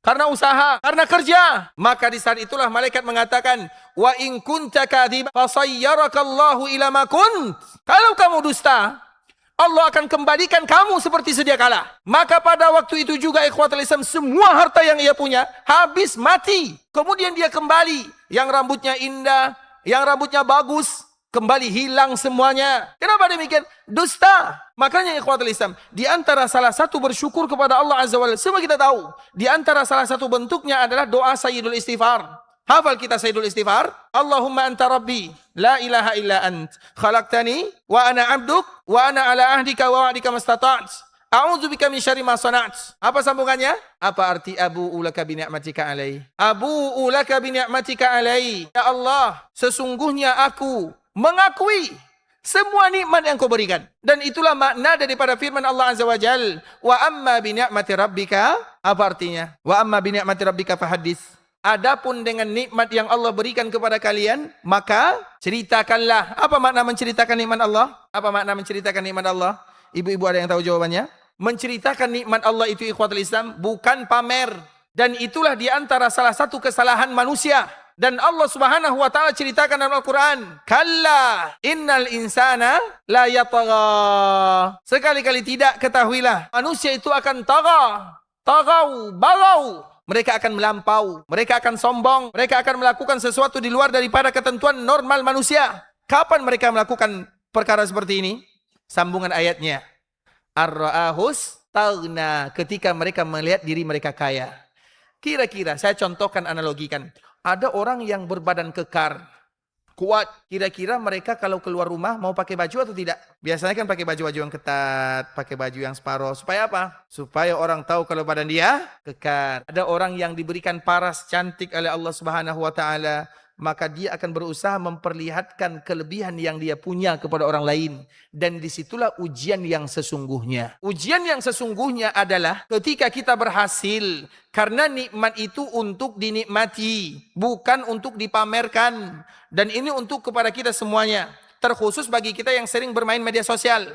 Karena usaha, karena kerja. Maka di saat itulah malaikat mengatakan, wa in kunta kadhiban fasayyarakallahu ila ma kunt. Kalau kamu dusta, Allah akan kembalikan kamu seperti sedia kala. Maka pada waktu itu juga ikhwatul Islam, semua harta yang ia punya habis, mati. Kemudian dia kembali, yang rambutnya indah, yang rambutnya bagus, kembali hilang semuanya. Kenapa demikian? Dusta. Makanya ikhwatul Islam, di antara salah satu bersyukur kepada Allah Azza wa Jalla, semua kita tahu, di antara salah satu bentuknya adalah doa Sayyidul Istighfar. Hafal kita Sayyidul Istighfar. Allahumma anta rabbi, la ilaha illa ant, khalaqtani wa ana abduk wa ana ala ahdika wa wa'dika mastata'at. A'udzubika min syarri ma sana'at. Apa sambungannya? Apa arti abu'u laka bi ni'matika alai? Abu'u laka bi ni'matika alai. Ya Allah, sesungguhnya aku mengakui semua nikmat yang kau berikan. Dan itulah makna daripada firman Allah Azza wa Jal. Wa amma bi ni'mati rabbika. Apa artinya? Wa amma bi ni'mati rabbika fahaddits. Adapun dengan nikmat yang Allah berikan kepada kalian, maka ceritakanlah. Apa makna menceritakan nikmat Allah? Apa makna menceritakan nikmat Allah? Ibu-ibu ada yang tahu jawabannya? Menceritakan nikmat Allah itu ikhwatul Islam bukan pamer. Dan itulah di antara salah satu kesalahan manusia. Dan Allah Subhanahu wa taala ceritakan dalam Al-Qur'an, "Kalla innal insana la yatagha." Sekali-kali tidak, ketahuilah, manusia itu akan tagau, bagau. Mereka akan melampau, mereka akan sombong, mereka akan melakukan sesuatu di luar daripada ketentuan normal manusia. Kapan mereka melakukan perkara seperti ini? Sambungan ayatnya. Ar-ra'ahus taghna, ketika mereka melihat diri mereka kaya. Kira-kira saya contohkan, analogikan. Ada orang yang berbadan kekar, kuat. Kira-kira mereka kalau keluar rumah mau pakai baju atau tidak? Biasanya kan pakai baju-baju yang ketat, pakai baju yang separuh. Supaya apa? Supaya orang tahu kalau badan dia kekar. Ada orang yang diberikan paras cantik oleh Allah Subhanahu wa taala, maka dia akan berusaha memperlihatkan kelebihan yang dia punya kepada orang lain. Dan disitulah ujian yang sesungguhnya. Ujian yang sesungguhnya adalah ketika kita berhasil. Karena nikmat itu untuk dinikmati, bukan untuk dipamerkan. Dan ini untuk kepada kita semuanya. Terkhusus bagi kita yang sering bermain media sosial.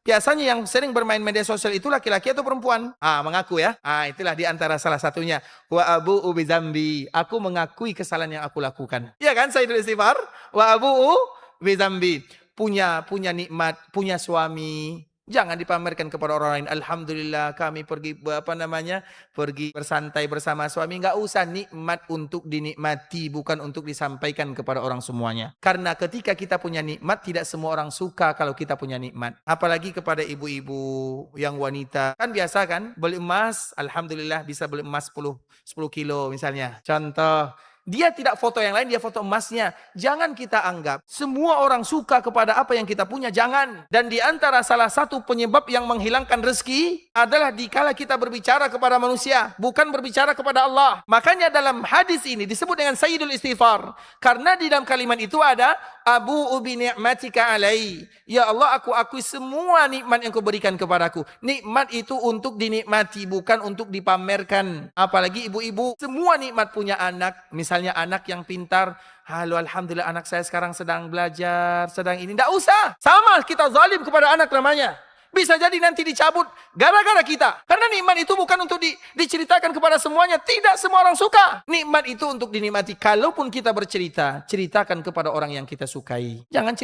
Biasanya yang sering bermain media sosial itu laki-laki atau perempuan? Mengaku ya. Itulah di antara salah satunya. Wa abu'u bizambi. Aku mengakui kesalahan yang aku lakukan. Iya kan Sayyidul Istighfar? Wa abu'u bizambi. Punya nikmat, punya suami. Jangan dipamerkan kepada orang lain. Alhamdulillah kami pergi pergi bersantai bersama suami. Enggak usah, nikmat untuk dinikmati, bukan untuk disampaikan kepada orang semuanya. Karena ketika kita punya nikmat, tidak semua orang suka kalau kita punya nikmat. Apalagi kepada ibu-ibu yang wanita. Kan biasa kan beli emas, alhamdulillah bisa beli emas 10 kilo misalnya. Contoh, dia tidak foto yang lain, dia foto emasnya. Jangan kita anggap semua orang suka kepada apa yang kita punya, jangan. Dan di antara salah satu penyebab yang menghilangkan rezeki adalah dikala kita berbicara kepada manusia, bukan berbicara kepada Allah. Makanya dalam hadis ini disebut dengan Sayyidul Istighfar. Karena di dalam kalimat itu ada abu'u bi ni'matika alai. Ya Allah, aku akui semua nikmat yang kau berikan kepadaku. Nikmat itu untuk dinikmati, bukan untuk dipamerkan. Apalagi ibu-ibu, semua nikmat punya anak. Misalnya anak yang pintar, halo alhamdulillah anak saya sekarang sedang belajar, sedang ini. Tidak usah, sama kita zalim kepada anak namanya. Bisa jadi nanti dicabut gara-gara kita. Karena nikmat itu bukan untuk diceritakan kepada semuanya. Tidak semua orang suka. Nikmat itu untuk dinikmati. Kalaupun kita bercerita, ceritakan kepada orang yang kita sukai. Jangan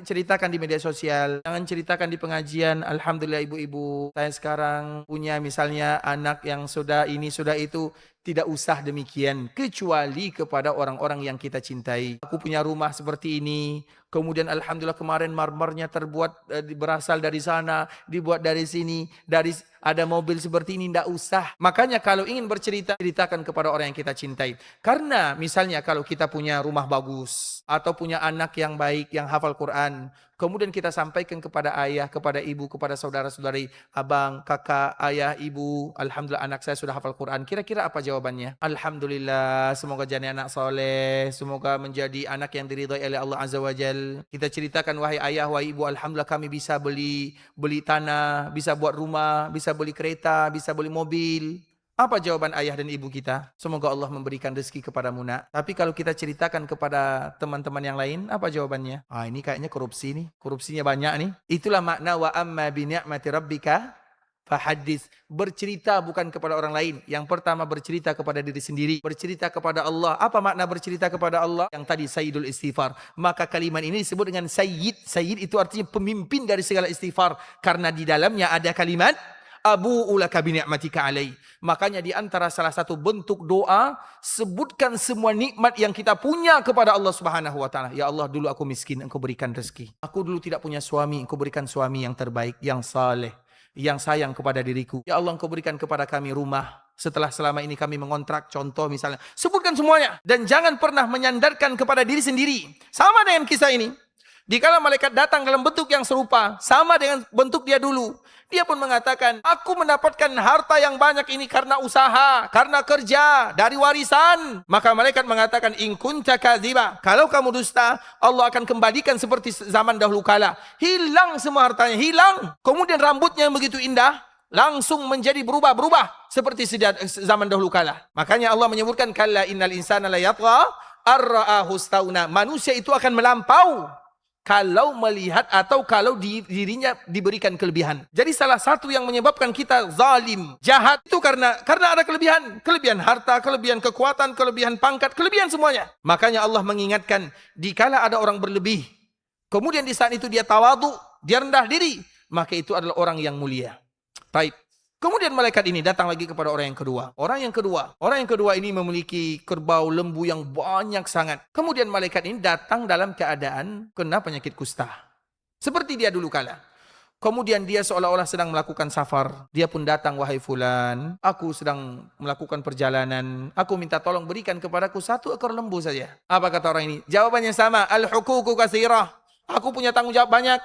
ceritakan di media sosial. Jangan ceritakan di pengajian. Alhamdulillah ibu-ibu, saya sekarang punya misalnya anak yang sudah ini, sudah itu. Tidak usah demikian, kecuali kepada orang-orang yang kita cintai. Aku punya rumah seperti ini, kemudian alhamdulillah kemarin marmernya terbuat berasal dari sana, dibuat dari sini, ada mobil seperti ini. Tidak usah. Makanya kalau ingin bercerita, ceritakan kepada orang yang kita cintai. Karena misalnya kalau kita punya rumah bagus, atau punya anak yang baik, yang hafal Quran, kemudian kita sampaikan kepada ayah, kepada ibu, kepada saudara-saudari, abang, kakak, ayah, ibu, alhamdulillah anak saya sudah hafal Quran. Kira-kira apa jawabannya? Alhamdulillah, semoga jadi anak soleh, semoga menjadi anak yang diridhai oleh Allah Azza wa Jal. Kita ceritakan, wahai ayah, wahai ibu, alhamdulillah kami bisa beli tanah, bisa buat rumah, bisa beli kereta, bisa beli mobil. Apa jawaban ayah dan ibu kita? Semoga Allah memberikan rezeki kepadamu nak. Tapi kalau kita ceritakan kepada teman-teman yang lain, apa jawabannya? Ini kayaknya korupsi nih. Korupsinya banyak nih. Itulah makna wa amma bi ni'mati rabbika fahaddits. Bercerita bukan kepada orang lain. Yang pertama bercerita kepada diri sendiri. Bercerita kepada Allah. Apa makna bercerita kepada Allah? Yang tadi Sayyidul Istighfar. Maka kalimat ini disebut dengan Sayyid. Sayyid itu artinya pemimpin dari segala istighfar. Karena di dalamnya ada kalimat abu'u laka bi ni'matika alai. Makanya di antara salah satu bentuk doa, sebutkan semua nikmat yang kita punya kepada Allah Subhanahu wa taala. Ya Allah, dulu aku miskin, Engkau berikan rezeki. Aku dulu tidak punya suami, Engkau berikan suami yang terbaik, yang saleh, yang sayang kepada diriku. Ya Allah, Engkau berikan kepada kami rumah. setelah selama ini kami mengontrak, contoh misalnya. Sebutkan semuanya. Dan jangan pernah menyandarkan kepada diri sendiri. Sama dengan kisah ini. Dikala malaikat datang dalam bentuk yang serupa, sama dengan bentuk dia dulu. Dia pun mengatakan, aku mendapatkan harta yang banyak ini karena usaha, karena kerja, dari warisan. Maka malaikat mengatakan, in kunta kadziba. Kalau kamu dusta, Allah akan kembalikan seperti zaman dahulu kala. Hilang semua hartanya, hilang. Kemudian rambutnya yang begitu indah, langsung menjadi berubah-berubah seperti zaman dahulu kala. Makanya Allah menyebutkan, kalla innal insana la yatgha ar-ra'ahu istaghna. Manusia itu akan melampau kalau melihat atau kalau dirinya diberikan kelebihan. Jadi salah satu yang menyebabkan kita zalim, jahat itu karena ada kelebihan. Kelebihan harta, kelebihan kekuatan, kelebihan pangkat, kelebihan semuanya. Makanya Allah mengingatkan, dikala ada orang berlebih, kemudian di saat itu dia tawadhu, dia rendah diri, maka itu adalah orang yang mulia. Baik. Kemudian malaikat ini datang lagi kepada orang yang kedua. Orang yang kedua ini memiliki kerbau lembu yang banyak sangat. Kemudian malaikat ini datang dalam keadaan kena penyakit kusta. Seperti dia dulu kala. Kemudian dia seolah-olah sedang melakukan safar. Dia pun datang, wahai fulan, aku sedang melakukan perjalanan. Aku minta tolong berikan kepadaku 1 ekor lembu saja. Apa kata orang ini? Jawabannya sama. Al-huququ katsirah. Aku punya tanggung jawab banyak.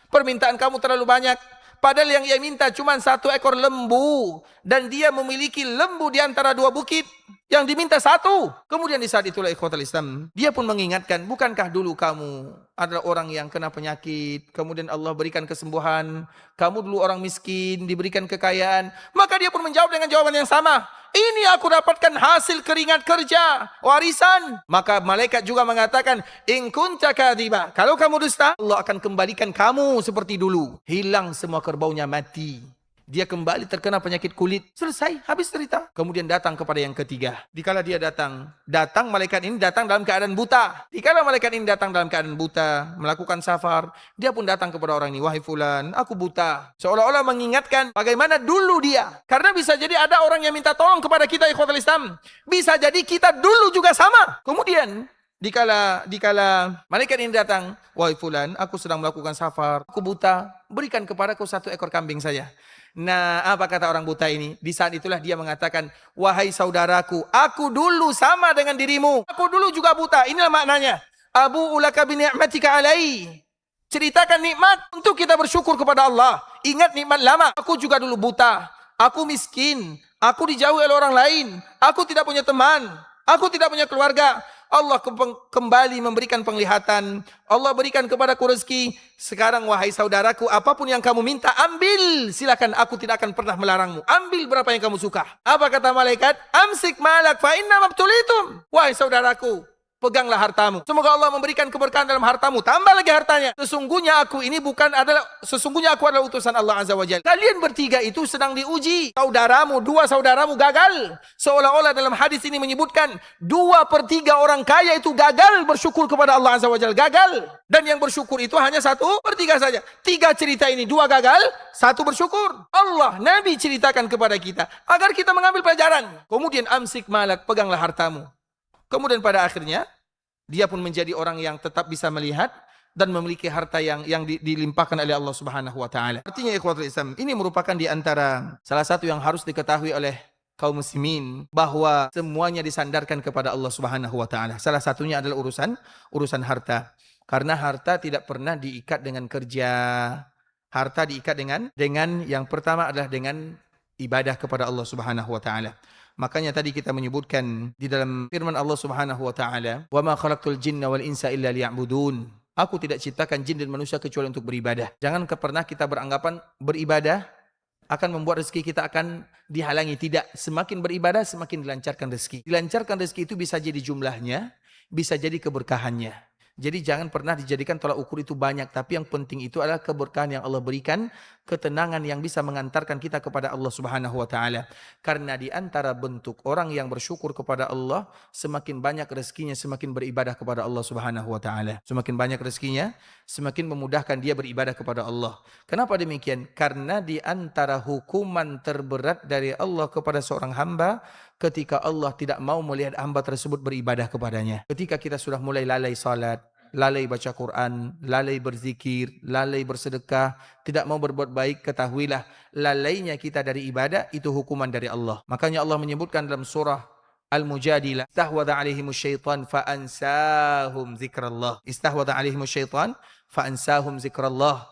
Permintaan kamu terlalu banyak. Padahal yang ia minta cuma 1 ekor lembu. Dan dia memiliki lembu di antara 2 bukit. Yang diminta 1. Kemudian di saat itulah ikhwatul Islam, dia pun mengingatkan, bukankah dulu kamu adalah orang yang kena penyakit, kemudian Allah berikan kesembuhan. Kamu dulu orang miskin, diberikan kekayaan. Maka dia pun menjawab dengan jawaban yang sama. Ini aku dapatkan hasil keringat kerja, warisan. Maka malaikat juga mengatakan, in kunta kadziba. Kalau kamu dusta, Allah akan kembalikan kamu seperti dulu. Hilang semua kerbaunya, mati. Dia kembali terkena penyakit kulit. Selesai, habis cerita. Kemudian datang kepada yang ketiga. Dikala dia datang malaikat ini datang dalam keadaan buta. Dikala malaikat ini datang dalam keadaan buta, melakukan safar, dia pun datang kepada orang ini, wahai fulan, aku buta. Seolah-olah mengingatkan bagaimana dulu dia. Karena bisa jadi ada orang yang minta tolong kepada kita, ikhwatul Islam. Bisa jadi kita dulu juga sama. Kemudian Dikala malaikat ini datang, wahai fulan, aku sedang melakukan safar, aku buta, berikan kepadaku 1 ekor kambing saja. Nah, apa kata orang buta ini? Di saat itulah dia mengatakan, wahai saudaraku, aku dulu sama dengan dirimu. Aku dulu juga buta. Inilah maknanya. Abu ulaka bi ni'matika alai. Ceritakan nikmat untuk kita bersyukur kepada Allah. Ingat nikmat lama. Aku juga dulu buta. Aku miskin. Aku dijauhi oleh orang lain. Aku tidak punya teman. Aku tidak punya keluarga. Allah kembali memberikan penglihatan. Allah berikan kepadaku rezeki. Sekarang wahai saudaraku, apapun yang kamu minta, ambil. Silakan, aku tidak akan pernah melarangmu. Ambil berapa yang kamu suka. Apa kata malaikat? Amsik malak fa inna mabtulitum. Wahai saudaraku, peganglah hartamu. Semoga Allah memberikan keberkahan dalam hartamu. Tambah lagi hartanya. Sesungguhnya aku adalah utusan Allah Azza wa Jalla. Kalian bertiga itu sedang diuji. Dua saudaramu gagal. Seolah-olah dalam hadis ini menyebutkan 2/3 orang kaya itu gagal bersyukur kepada Allah Azza wa Jalla. Gagal. Dan yang bersyukur itu hanya 1/3 saja. 3 cerita ini, 2 gagal, 1 bersyukur. Allah, Nabi ceritakan kepada kita agar kita mengambil pelajaran. Kemudian amsik malak, peganglah hartamu. Kemudian pada akhirnya, dia pun menjadi orang yang tetap bisa melihat dan memiliki harta yang dilimpahkan oleh Allah Subhanahu wa taala. Artinya ikhwatul Islam, ini merupakan di antara salah satu yang harus diketahui oleh kaum muslimin, bahwa semuanya disandarkan kepada Allah Subhanahu wa taala. Salah satunya adalah urusan harta. Karena harta tidak pernah diikat dengan kerja. Harta diikat dengan yang pertama adalah dengan ibadah kepada Allah Subhanahu wa taala. Makanya tadi kita menyebutkan di dalam firman Allah Subhanahu wa taala, "Wa ma khalaqtul jinna wal insa illa liya'budun." Aku tidak ciptakan jin dan manusia kecuali untuk beribadah. Jangan pernah kita beranggapan beribadah akan membuat rezeki kita akan dihalangi. Tidak, semakin beribadah semakin dilancarkan rezeki. Dilancarkan rezeki itu bisa jadi jumlahnya, bisa jadi keberkahannya. Jadi jangan pernah dijadikan tolak ukur itu banyak. Tapi yang penting itu adalah keberkahan yang Allah berikan. Ketenangan yang bisa mengantarkan kita kepada Allah Subhanahu wa ta'ala. Karena di antara bentuk orang yang bersyukur kepada Allah, semakin banyak rezekinya, semakin beribadah kepada Allah Subhanahu wa ta'ala. Semakin banyak rezekinya, semakin memudahkan dia beribadah kepada Allah. Kenapa demikian? Karena di antara hukuman terberat dari Allah kepada seorang hamba, ketika Allah tidak mau melihat hamba tersebut beribadah kepadanya. Ketika kita sudah mulai lalai salat, lalai baca Quran, lalai berzikir, lalai bersedekah, tidak mau berbuat baik, ketahuilah lalainya kita dari ibadah itu hukuman dari Allah. Makanya Allah menyebutkan dalam surah Al-Mujadilah, istahwadha alaihimus syaitan fa'ansahum zikrallah. Istahwadha alaihimus syaitan fa'ansahum zikrallah.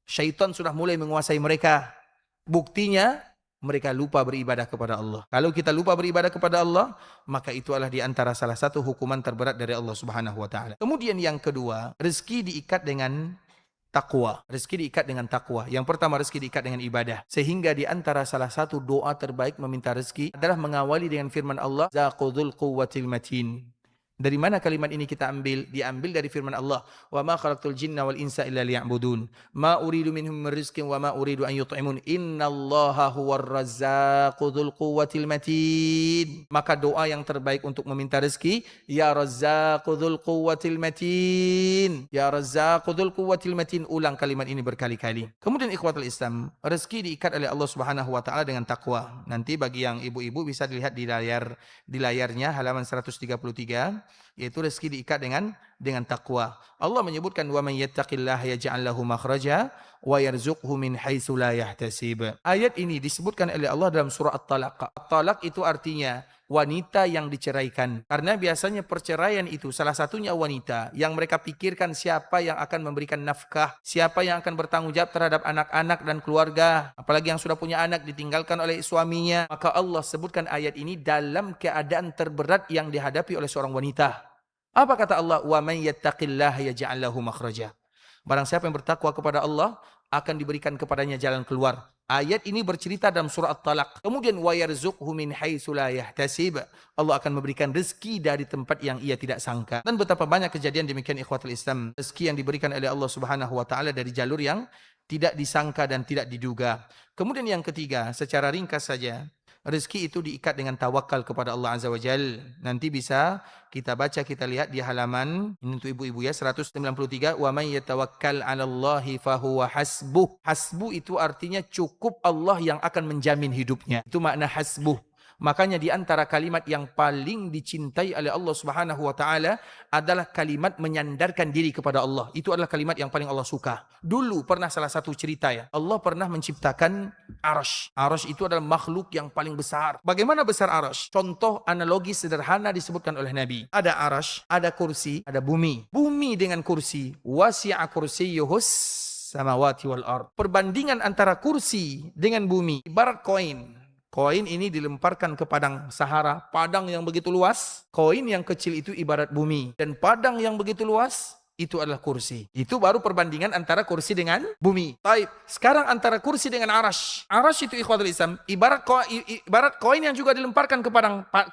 Syaitan sudah mulai menguasai mereka. Buktinya mereka lupa beribadah kepada Allah. Kalau kita lupa beribadah kepada Allah, maka itu adalah di antara salah satu hukuman terberat dari Allah Subhanahu wa taala. Kemudian yang kedua, rezeki diikat dengan takwa. Rezeki diikat dengan takwa. Yang pertama, rezeki diikat dengan ibadah. Sehingga di antara salah satu doa terbaik meminta rezeki adalah mengawali dengan firman Allah, Zaqudul quwwatil matin. Dari mana kalimat ini kita ambil? Diambil dari firman Allah, "Wa ma khalaqtul jinna wal insa illa liya'budun. Ma uridu minhum min rizqin wa ma uridu an yut'imun. Innallaha huwar razzaqu dzul quwwatil matin." Maka doa yang terbaik untuk meminta rezeki, ya razzaqu dzul quwwatil matin. Ya razzaqu dzul quwwatil matin. Ulang kalimat ini berkali-kali. Kemudian ikhwatul Islam, rezeki diikat oleh Allah Subhanahu wa taala dengan takwa. Nanti bagi yang ibu-ibu bisa dilihat di layarnya halaman 133. Yaitu rezeki diikat dengan takwa. Allah menyebutkan wa may yattaqillaha yaj'al lahu makhraja wa yarzuqhu min haitsu la yahtasib. Ayat ini disebutkan oleh Allah dalam surah At-Talaq. At-Talaq itu artinya wanita yang diceraikan. Karena biasanya perceraian itu salah satunya wanita yang mereka pikirkan siapa yang akan memberikan nafkah, siapa yang akan bertanggung jawab terhadap anak-anak dan keluarga, apalagi yang sudah punya anak ditinggalkan oleh suaminya. Maka Allah sebutkan ayat ini dalam keadaan terberat yang dihadapi oleh seorang wanita. Apa kata Allah? Wa man yattaqillaha yaj'al lahu makhraja. Barang siapa yang bertakwa kepada Allah, akan diberikan kepadanya jalan keluar. Ayat ini bercerita dalam surah At-Talaq. Kemudian wa yarzuqhu min haitsu la yahtasib. Allah akan memberikan rezeki dari tempat yang ia tidak sangka. Dan betapa banyak kejadian demikian ikhwatul Islam. Rezeki yang diberikan oleh Allah Subhanahu wa taala dari jalur yang tidak disangka dan tidak diduga. Kemudian yang ketiga, secara ringkas saja, rezeki itu diikat dengan tawakal kepada Allah Azza wa Jal. Nanti bisa kita baca, kita lihat di halaman, ini untuk ibu-ibu ya, 193. Wa may yatawakkal 'alallahi fahuwa hasbuh. Hasbuh itu artinya cukup Allah yang akan menjamin hidupnya. Itu makna hasbuh. Makanya di antara kalimat yang paling dicintai oleh Allah Subhanahu wa taala adalah kalimat menyandarkan diri kepada Allah. Itu adalah kalimat yang paling Allah suka. Dulu pernah salah satu cerita ya, Allah pernah menciptakan Arsy. Arsy itu adalah makhluk yang paling besar. Bagaimana besar Arsy? Contoh analogi sederhana disebutkan oleh Nabi. Ada Arsy, ada kursi, ada bumi. Bumi dengan kursi, wasi'a kursiyyuhus samawati wal ard. Perbandingan antara kursi dengan bumi ibarat koin. Koin ini dilemparkan ke padang Sahara, padang yang begitu luas. Koin yang kecil itu ibarat bumi. Dan padang yang begitu luas, itu adalah kursi. Itu baru perbandingan antara kursi dengan bumi. Baik, sekarang antara kursi dengan Arsy. Arsy itu ikhwatul Islam, ibarat koin yang juga dilemparkan ke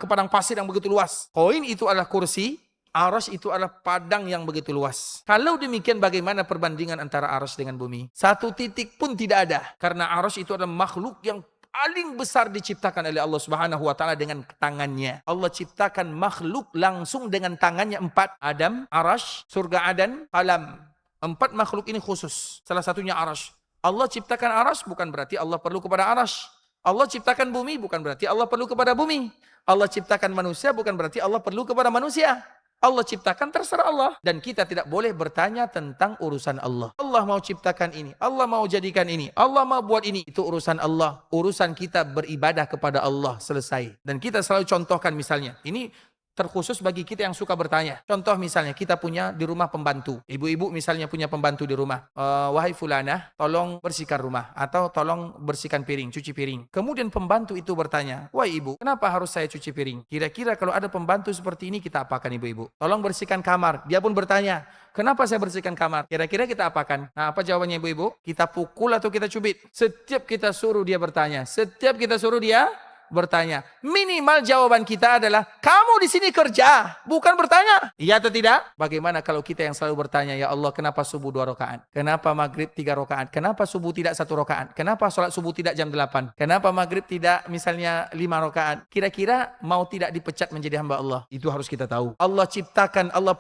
padang pasir yang begitu luas. Koin itu adalah kursi, Arsy itu adalah padang yang begitu luas. Kalau demikian bagaimana perbandingan antara Arsy dengan bumi? Satu titik pun tidak ada. Karena Arsy itu adalah makhluk yang paling besar diciptakan oleh Allah Subhanahu wa taala dengan tangannya. Allah ciptakan makhluk langsung dengan tangannya 4. Adam, Arsy, surga Adan, Qalam. 4 makhluk ini khusus. Salah satunya Arsy. Allah ciptakan Arsy bukan berarti Allah perlu kepada Arsy. Allah ciptakan bumi bukan berarti Allah perlu kepada bumi. Allah ciptakan manusia bukan berarti Allah perlu kepada manusia. Allah ciptakan terserah Allah. Dan kita tidak boleh bertanya tentang urusan Allah. Allah mau ciptakan ini. Allah mau jadikan ini. Allah mau buat ini. Itu urusan Allah. Urusan kita beribadah kepada Allah. Selesai. Dan kita selalu contohkan misalnya. Ini terkhusus bagi kita yang suka bertanya. Contoh misalnya kita punya di rumah pembantu. Ibu-ibu misalnya punya pembantu di rumah. Wahai fulanah, tolong bersihkan rumah. Atau tolong bersihkan piring, cuci piring. Kemudian pembantu itu bertanya, wahai ibu, kenapa harus saya cuci piring? Kira-kira kalau ada pembantu seperti ini kita apakan ibu-ibu? Tolong bersihkan kamar. Dia pun bertanya, kenapa saya bersihkan kamar? Kira-kira kita apakan? Nah, apa jawabannya ibu-ibu? Kita pukul atau kita cubit? Setiap kita suruh dia bertanya. Setiap kita suruh dia bertanya. Minimal jawaban kita adalah, kamu di sini kerja, bukan bertanya. Iya atau tidak? Bagaimana kalau kita yang selalu bertanya, ya Allah, kenapa subuh 2 rakaat? Kenapa maghrib 3 rakaat? Kenapa subuh tidak 1 rakaat? Kenapa sholat subuh tidak jam 8? Kenapa maghrib tidak misalnya 5 rakaat? Kira-kira mau tidak dipecat menjadi hamba Allah? Itu harus kita tahu. Allah ciptakan, Allah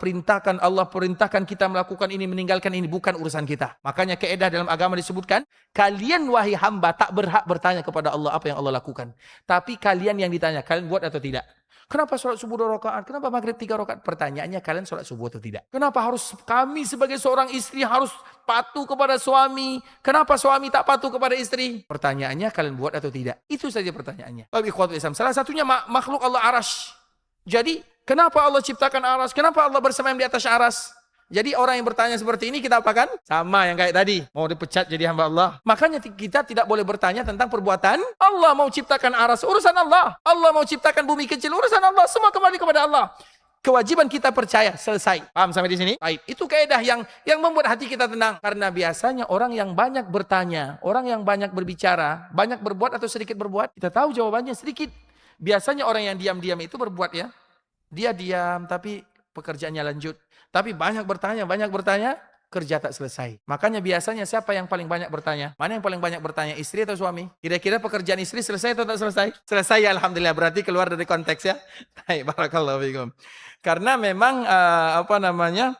perintahkan kita melakukan ini, meninggalkan ini, bukan urusan kita. Makanya kaidah dalam agama disebutkan, kalian wahai hamba tak berhak bertanya kepada Allah apa yang Allah lakukan. Tapi kalian yang ditanya, kalian buat atau tidak? Kenapa sholat subuh 2 rakaat? Kenapa maghrib 3 rakaat? Pertanyaannya kalian sholat subuh atau tidak? Kenapa harus kami sebagai seorang istri harus patuh kepada suami? Kenapa suami tak patuh kepada istri? Pertanyaannya kalian buat atau tidak? Itu saja pertanyaannya. Baik ikhwatul Islam, salah satunya makhluk Allah Arash. Jadi kenapa Allah ciptakan Arash? Kenapa Allah bersemayam di atas Arash? Jadi orang yang bertanya seperti ini kita apakan? Sama yang kayak tadi. Mau dipecat jadi hamba Allah. Makanya kita tidak boleh bertanya tentang perbuatan. Allah mau ciptakan aras, urusan Allah. Allah mau ciptakan bumi kecil, urusan Allah. Semua kembali kepada Allah. Kewajiban kita percaya, selesai. Paham sampai di sini? Baik. Itu kaidah yang membuat hati kita tenang. Karena biasanya orang yang banyak bertanya, orang yang banyak berbicara, banyak berbuat atau sedikit berbuat, kita tahu jawabannya sedikit. Biasanya orang yang diam-diam itu berbuat ya. Dia diam tapi pekerjaannya lanjut. Tapi banyak bertanya, kerja tak selesai. Makanya biasanya siapa yang paling banyak bertanya? Mana yang paling banyak bertanya, istri atau suami? Kira-kira pekerjaan istri selesai atau tak selesai? Selesai ya, alhamdulillah. Berarti keluar dari konteks ya. Baik, barakallahu fikum. Karena memang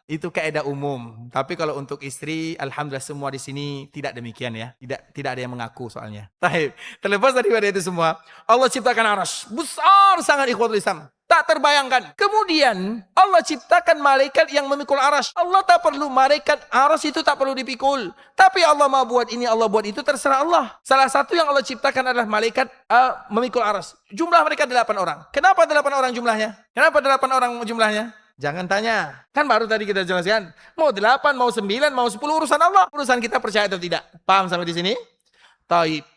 itu kaidah umum. Tapi kalau untuk istri, alhamdulillah semua di sini tidak demikian ya. Tidak ada yang mengaku soalnya. Baik, terlepas daripada itu semua, Allah ciptakan arasy besar sangat ikhwatul Islam. Tak terbayangkan. Kemudian Allah ciptakan malaikat yang memikul arasy. Allah tak perlu malaikat arasy itu tak perlu dipikul. Tapi Allah mau buat ini, Allah buat itu, terserah Allah. Salah satu yang Allah ciptakan adalah malaikat memikul arasy. Jumlah mereka 8 orang. Kenapa 8 orang jumlahnya? Kenapa 8 orang jumlahnya? Jangan tanya. Kan baru tadi kita jelaskan. Mau 8, mau 9, mau 10 urusan Allah. Urusan kita percaya atau tidak. Paham sampai di sini? Taib.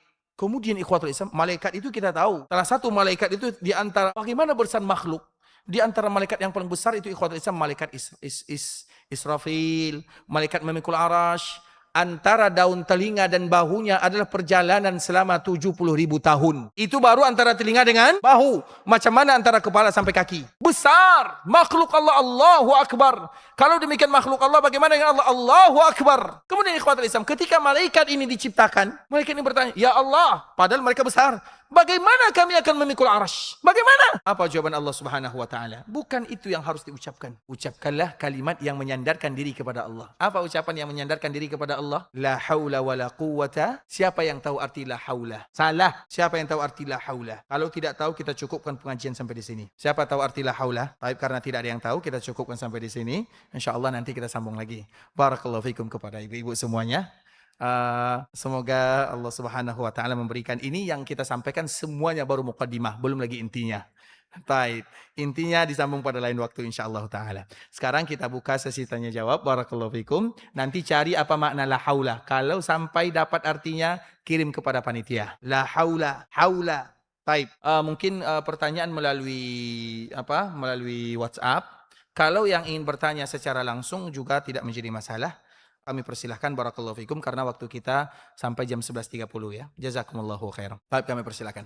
Kemudian ikhwatul Islam, malaikat itu kita tahu. Salah satu malaikat itu di antara bagaimana besar makhluk. Di antara malaikat yang paling besar itu ikhwatul Islam, malaikat Israfil, malaikat memikul arasy. Antara daun telinga dan bahunya adalah perjalanan selama 70.000 tahun. Itu baru antara telinga dengan bahu. Macam mana antara kepala sampai kaki? Besar. Makhluk Allah, Allahu Akbar. Kalau demikian makhluk Allah, bagaimana dengan Allah? Allahu Akbar. Kemudian ikhwatul Islam, ketika malaikat ini diciptakan, malaikat ini bertanya, ya Allah, padahal mereka besar. Bagaimana kami akan memikul arasy? Bagaimana? Apa jawaban Allah Subhanahu wa taala? Bukan itu yang harus diucapkan. Ucapkanlah kalimat yang menyandarkan diri kepada Allah. Apa ucapan yang menyandarkan diri kepada Allah? La haula wala quwwata. Siapa yang tahu arti la haula? Salah. Siapa yang tahu arti la haula? Kalau tidak tahu, kita cukupkan pengajian sampai di sini. Siapa tahu arti la haula? Baik, karena tidak ada yang tahu, kita cukupkan sampai di sini. Insyaallah nanti kita sambung lagi. Barakallahu fikum kepada ibu-ibu semuanya. Semoga Allah Subhanahu wa taala memberikan ini yang kita sampaikan semuanya baru muqaddimah, belum lagi intinya. Baik, intinya disambung pada lain waktu insyaallah taala. Sekarang kita buka sesi tanya jawab. Barakallahu fikum. Nanti cari apa makna la haula. Kalau sampai dapat artinya, kirim kepada panitia. La haula, haula. Baik, mungkin pertanyaan melalui WhatsApp. Kalau yang ingin bertanya secara langsung juga tidak menjadi masalah. Kami persilahkan, barakallahu fikum, karena waktu kita sampai jam 11.30 ya. Jazakumullahu khairan. Baik, kami persilahkan.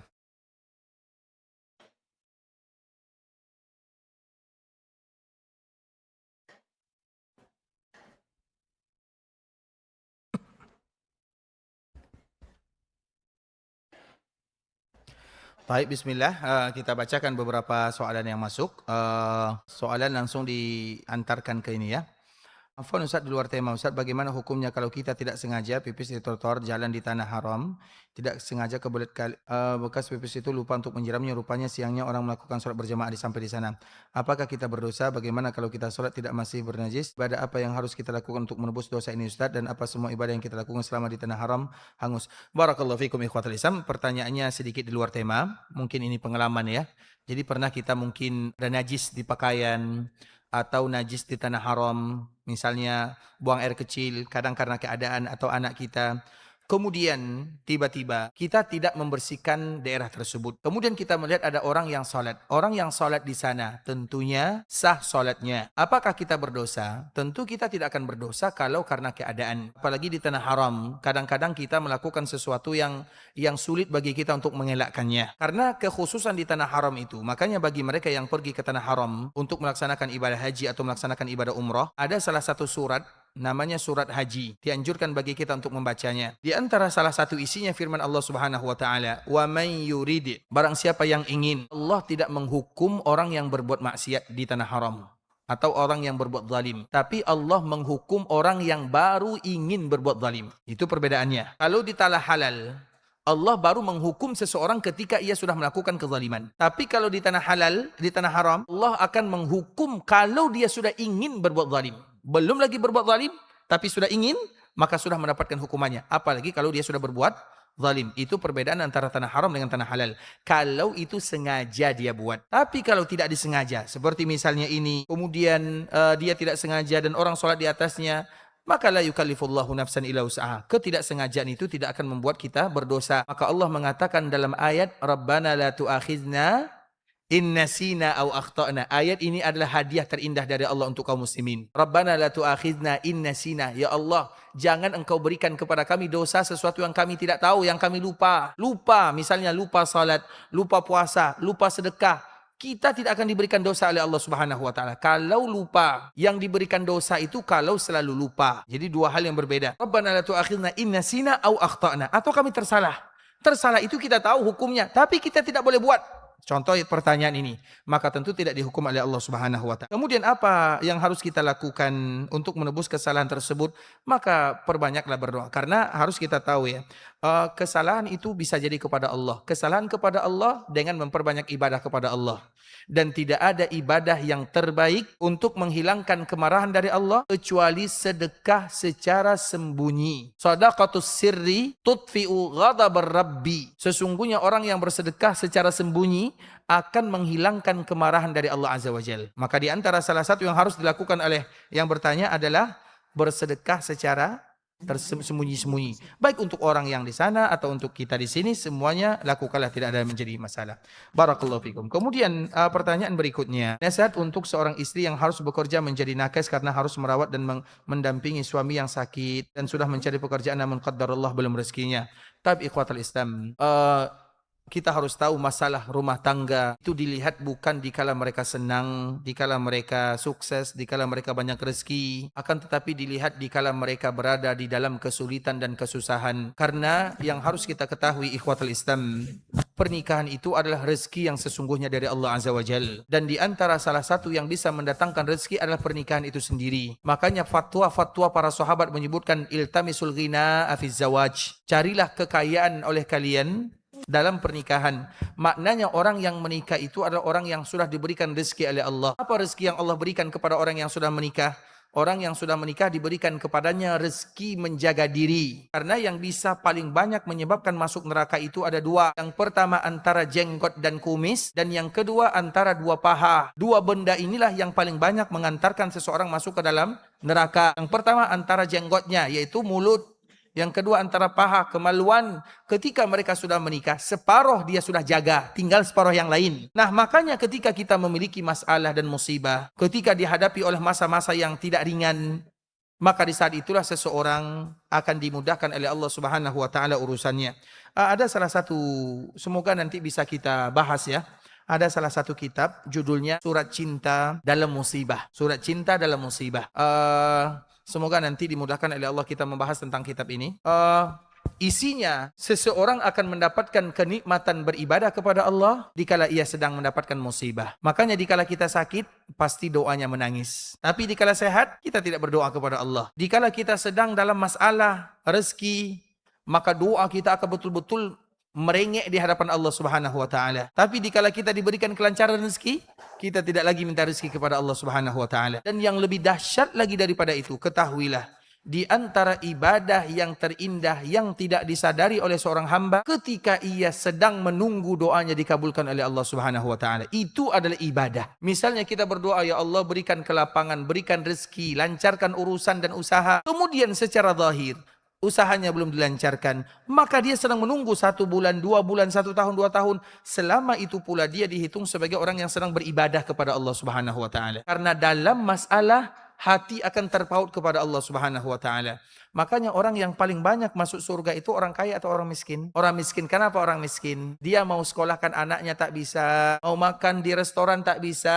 Baik, bismillah. Kita bacakan beberapa soalan yang masuk. Soalan langsung diantarkan ke ini ya. Afwan Ustaz, di luar tema Ustaz, bagaimana hukumnya kalau kita tidak sengaja pipis di trotoar jalan di tanah haram, tidak sengaja kebelet bekas pipis itu lupa untuk menyiramnya, rupanya siangnya orang melakukan sholat berjamaah sampai di sana. Apakah kita berdosa? Bagaimana kalau kita sholat tidak masih bernajis? Ibadah apa yang harus kita lakukan untuk menebus dosa ini Ustaz? Dan apa semua ibadah yang kita lakukan selama di tanah haram hangus? Barakallahu fikum ikhwatul Islam. Pertanyaannya sedikit di luar tema, mungkin ini pengalaman ya. Jadi pernah kita mungkin ada najis di pakaian, atau najis di tanah haram, misalnya buang air kecil, kadang karena keadaan atau anak kita. Kemudian tiba-tiba kita tidak membersihkan daerah tersebut. Kemudian kita melihat ada orang yang sholat. Orang yang sholat di sana tentunya sah sholatnya. Apakah kita berdosa? Tentu kita tidak akan berdosa kalau karena keadaan. Apalagi di tanah haram, kadang-kadang kita melakukan sesuatu yang sulit bagi kita untuk mengelakkannya. Karena kekhususan di tanah haram itu, makanya bagi mereka yang pergi ke tanah haram untuk melaksanakan ibadah haji atau melaksanakan ibadah umrah, ada salah satu surat namanya surat haji. Dianjurkan bagi kita untuk membacanya. Di antara salah satu isinya firman Allah Subhanahu wa taala, "Wa may yurid." Barang siapa yang ingin, Allah tidak menghukum orang yang berbuat maksiat di tanah haram atau orang yang berbuat zalim, tapi Allah menghukum orang yang baru ingin berbuat zalim. Itu perbedaannya. Kalau di tanah halal, Allah baru menghukum seseorang ketika ia sudah melakukan kezaliman. Tapi kalau di tanah halal, di tanah haram, Allah akan menghukum kalau dia sudah ingin berbuat zalim. Belum lagi berbuat zalim, tapi sudah ingin, maka sudah mendapatkan hukumannya. Apalagi kalau dia sudah berbuat zalim. Itu perbedaan antara tanah haram dengan tanah halal. Kalau itu sengaja dia buat. Tapi kalau tidak disengaja, seperti misalnya ini, kemudian dia tidak sengaja dan orang sholat di atasnya, maka la yukallifullahu nafsan illa wus'aha. Ketidaksengajaan itu tidak akan membuat kita berdosa. Maka Allah mengatakan dalam ayat, Rabbana la tu'akhidna in nasina aw akhtana. Ayat ini adalah hadiah terindah dari Allah untuk kaum muslimin. Rabbana la tu'akhidna in nasina. Ya Allah, jangan engkau berikan kepada kami dosa sesuatu yang kami tidak tahu, yang kami lupa. Lupa, misalnya lupa salat, lupa puasa, lupa sedekah. Kita tidak akan diberikan dosa oleh Allah Subhanahu wa taala kalau lupa. Yang diberikan dosa itu kalau selalu lupa. Jadi dua hal yang berbeda. Rabbana la tu'akhidna in nasina aw akhtana. Atau kami tersalah. Tersalah itu kita tahu hukumnya, tapi kita tidak boleh buat. Contoh pertanyaan ini, maka tentu tidak dihukum oleh Allah Subhanahu wa taala. Kemudian apa yang harus kita lakukan untuk menebus kesalahan tersebut? Maka perbanyaklah berdoa. Karena harus kita tahu ya, kesalahan itu bisa jadi kepada Allah. Kesalahan kepada Allah dengan memperbanyak ibadah kepada Allah. Dan tidak ada ibadah yang terbaik untuk menghilangkan kemarahan dari Allah kecuali sedekah secara sembunyi. Shadaqatus sirri tudfi'u ghadabar rabbi. Sesungguhnya orang yang bersedekah secara sembunyi akan menghilangkan kemarahan dari Allah Azza wa Jalla. Maka di antara salah satu yang harus dilakukan oleh yang bertanya adalah bersedekah secara tersembunyi-sembunyi. Baik untuk orang yang di sana atau untuk kita di sini, semuanya lakukanlah, tidak ada yang menjadi masalah. Barakallahu fikum. Kemudian pertanyaan berikutnya, nasihat untuk seorang istri yang harus bekerja menjadi nakes karena harus merawat dan mendampingi suami yang sakit dan sudah mencari pekerjaan namun qadarullah belum rezekinya. Tapi ikhwatal Islam, kita harus tahu masalah rumah tangga itu dilihat bukan dikala mereka senang, dikala mereka sukses, dikala mereka banyak rezeki, akan tetapi dilihat dikala mereka berada di dalam kesulitan dan kesusahan. Karena yang harus kita ketahui ikhwatul Islam, pernikahan itu adalah rezeki yang sesungguhnya dari Allah Azza wa Jalla. Dan di antara salah satu yang bisa mendatangkan rezeki adalah pernikahan itu sendiri. Makanya fatwa-fatwa para sahabat menyebutkan iltamisul ghina afiz zawaj. Carilah kekayaan oleh kalian dalam pernikahan. Maknanya orang yang menikah itu adalah orang yang sudah diberikan rezeki oleh Allah. Apa rezeki yang Allah berikan kepada orang yang sudah menikah? Orang yang sudah menikah diberikan kepadanya rezeki menjaga diri. Karena yang bisa paling banyak menyebabkan masuk neraka itu ada dua. Yang pertama antara jenggot dan kumis, dan yang kedua antara dua paha. Dua benda inilah yang paling banyak mengantarkan seseorang masuk ke dalam neraka. Yang pertama antara jenggotnya, yaitu mulut. Yang kedua antara paha, kemaluan. Ketika mereka sudah menikah, separuh dia sudah jaga, tinggal separuh yang lain. Nah, makanya ketika kita memiliki masalah dan musibah, ketika dihadapi oleh masa-masa yang tidak ringan, maka di saat itulah seseorang akan dimudahkan oleh Allah Subhanahu wa taala urusannya. Ada salah satu, semoga nanti bisa kita bahas ya. Ada salah satu kitab judulnya Surat Cinta Dalam Musibah. Surat Cinta Dalam Musibah. Semoga nanti dimudahkan oleh Allah kita membahas tentang kitab ini. Isinya, seseorang akan mendapatkan kenikmatan beribadah kepada Allah dikala ia sedang mendapatkan musibah. Makanya dikala kita sakit, pasti doanya menangis. Tapi dikala sehat, kita tidak berdoa kepada Allah. Dikala kita sedang dalam masalah rezeki, maka doa kita akan betul-betul merengek di hadapan Allah Subhanahu wa taala. Tapi dikala kita diberikan kelancaran rezeki, kita tidak lagi minta rezeki kepada Allah Subhanahu wa taala. Dan yang lebih dahsyat lagi daripada itu, ketahuilah, di antara ibadah yang terindah yang tidak disadari oleh seorang hamba ketika ia sedang menunggu doanya dikabulkan oleh Allah Subhanahu wa taala, itu adalah ibadah. Misalnya kita berdoa, ya Allah berikan kelapangan, berikan rezeki, lancarkan urusan dan usaha. Kemudian secara zahir usahanya belum dilancarkan, maka dia sedang menunggu 1 bulan, 2 bulan, 1 tahun, 2 tahun. Selama itu pula dia dihitung sebagai orang yang sedang beribadah kepada Allah Subhanahu wa taala. Karena dalam masalah hati akan terpaut kepada Allah Subhanahu wa taala. Makanya orang yang paling banyak masuk surga itu orang kaya atau orang miskin? Orang miskin. Kenapa orang miskin? Dia mau sekolahkan anaknya tak bisa, mau makan di restoran tak bisa,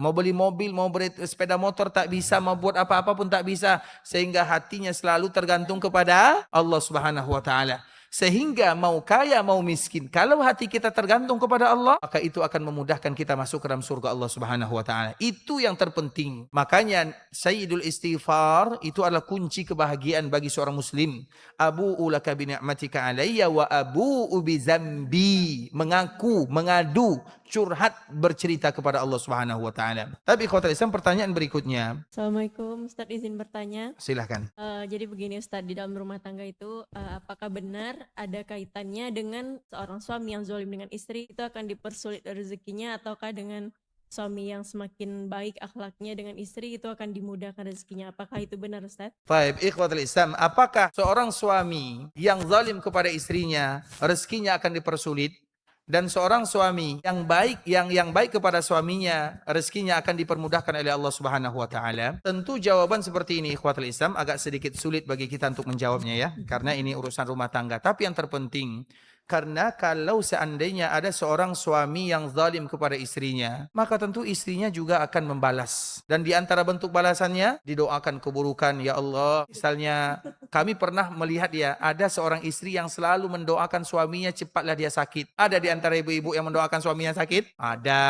mau beli mobil, mau beli sepeda motor tak bisa, mau buat apa-apa pun tak bisa. Sehingga hatinya selalu tergantung kepada Allah Subhanahu wa taala. Sehingga mau kaya mau miskin, kalau hati kita tergantung kepada Allah, maka itu akan memudahkan kita masuk ke dalam surga Allah Subhanahu wa taala. Itu yang terpenting. Makanya Sayyidul Istighfar itu adalah kunci kebahagiaan bagi seorang muslim. Abu'u laka bi ni'matika alayya wa abu'u bi dzambi. Mengaku, mengadu, curhat, bercerita kepada Allah Subhanahu wa taala. Tapi ikhwatul Islam, pertanyaan berikutnya. Assalamualaikum, Ustadz izin bertanya. Silahkan. Jadi begini Ustadz, di dalam rumah tangga itu apakah benar ada kaitannya dengan seorang suami yang zalim dengan istri itu akan dipersulit rezekinya, ataukah dengan suami yang semakin baik akhlaknya dengan istri itu akan dimudahkan rezekinya? Apakah itu benar Ustadz? Baik, ikhwatul Islam, apakah seorang suami yang zalim kepada istrinya rezekinya akan dipersulit? Dan seorang suami yang baik kepada suaminya rezekinya akan dipermudahkan oleh Allah Subhanahu wa taala? Tentu jawaban seperti ini ikhwatul Islam agak sedikit sulit bagi kita untuk menjawabnya ya, karena ini urusan rumah tangga. Tapi yang terpenting, karena kalau seandainya ada seorang suami yang zalim kepada istrinya, maka tentu istrinya juga akan membalas. Dan di antara bentuk balasannya, didoakan keburukan. Ya Allah, misalnya kami pernah melihat ya, ada seorang istri yang selalu mendoakan suaminya cepatlah dia sakit. Ada di antara ibu-ibu yang mendoakan suaminya sakit? Ada.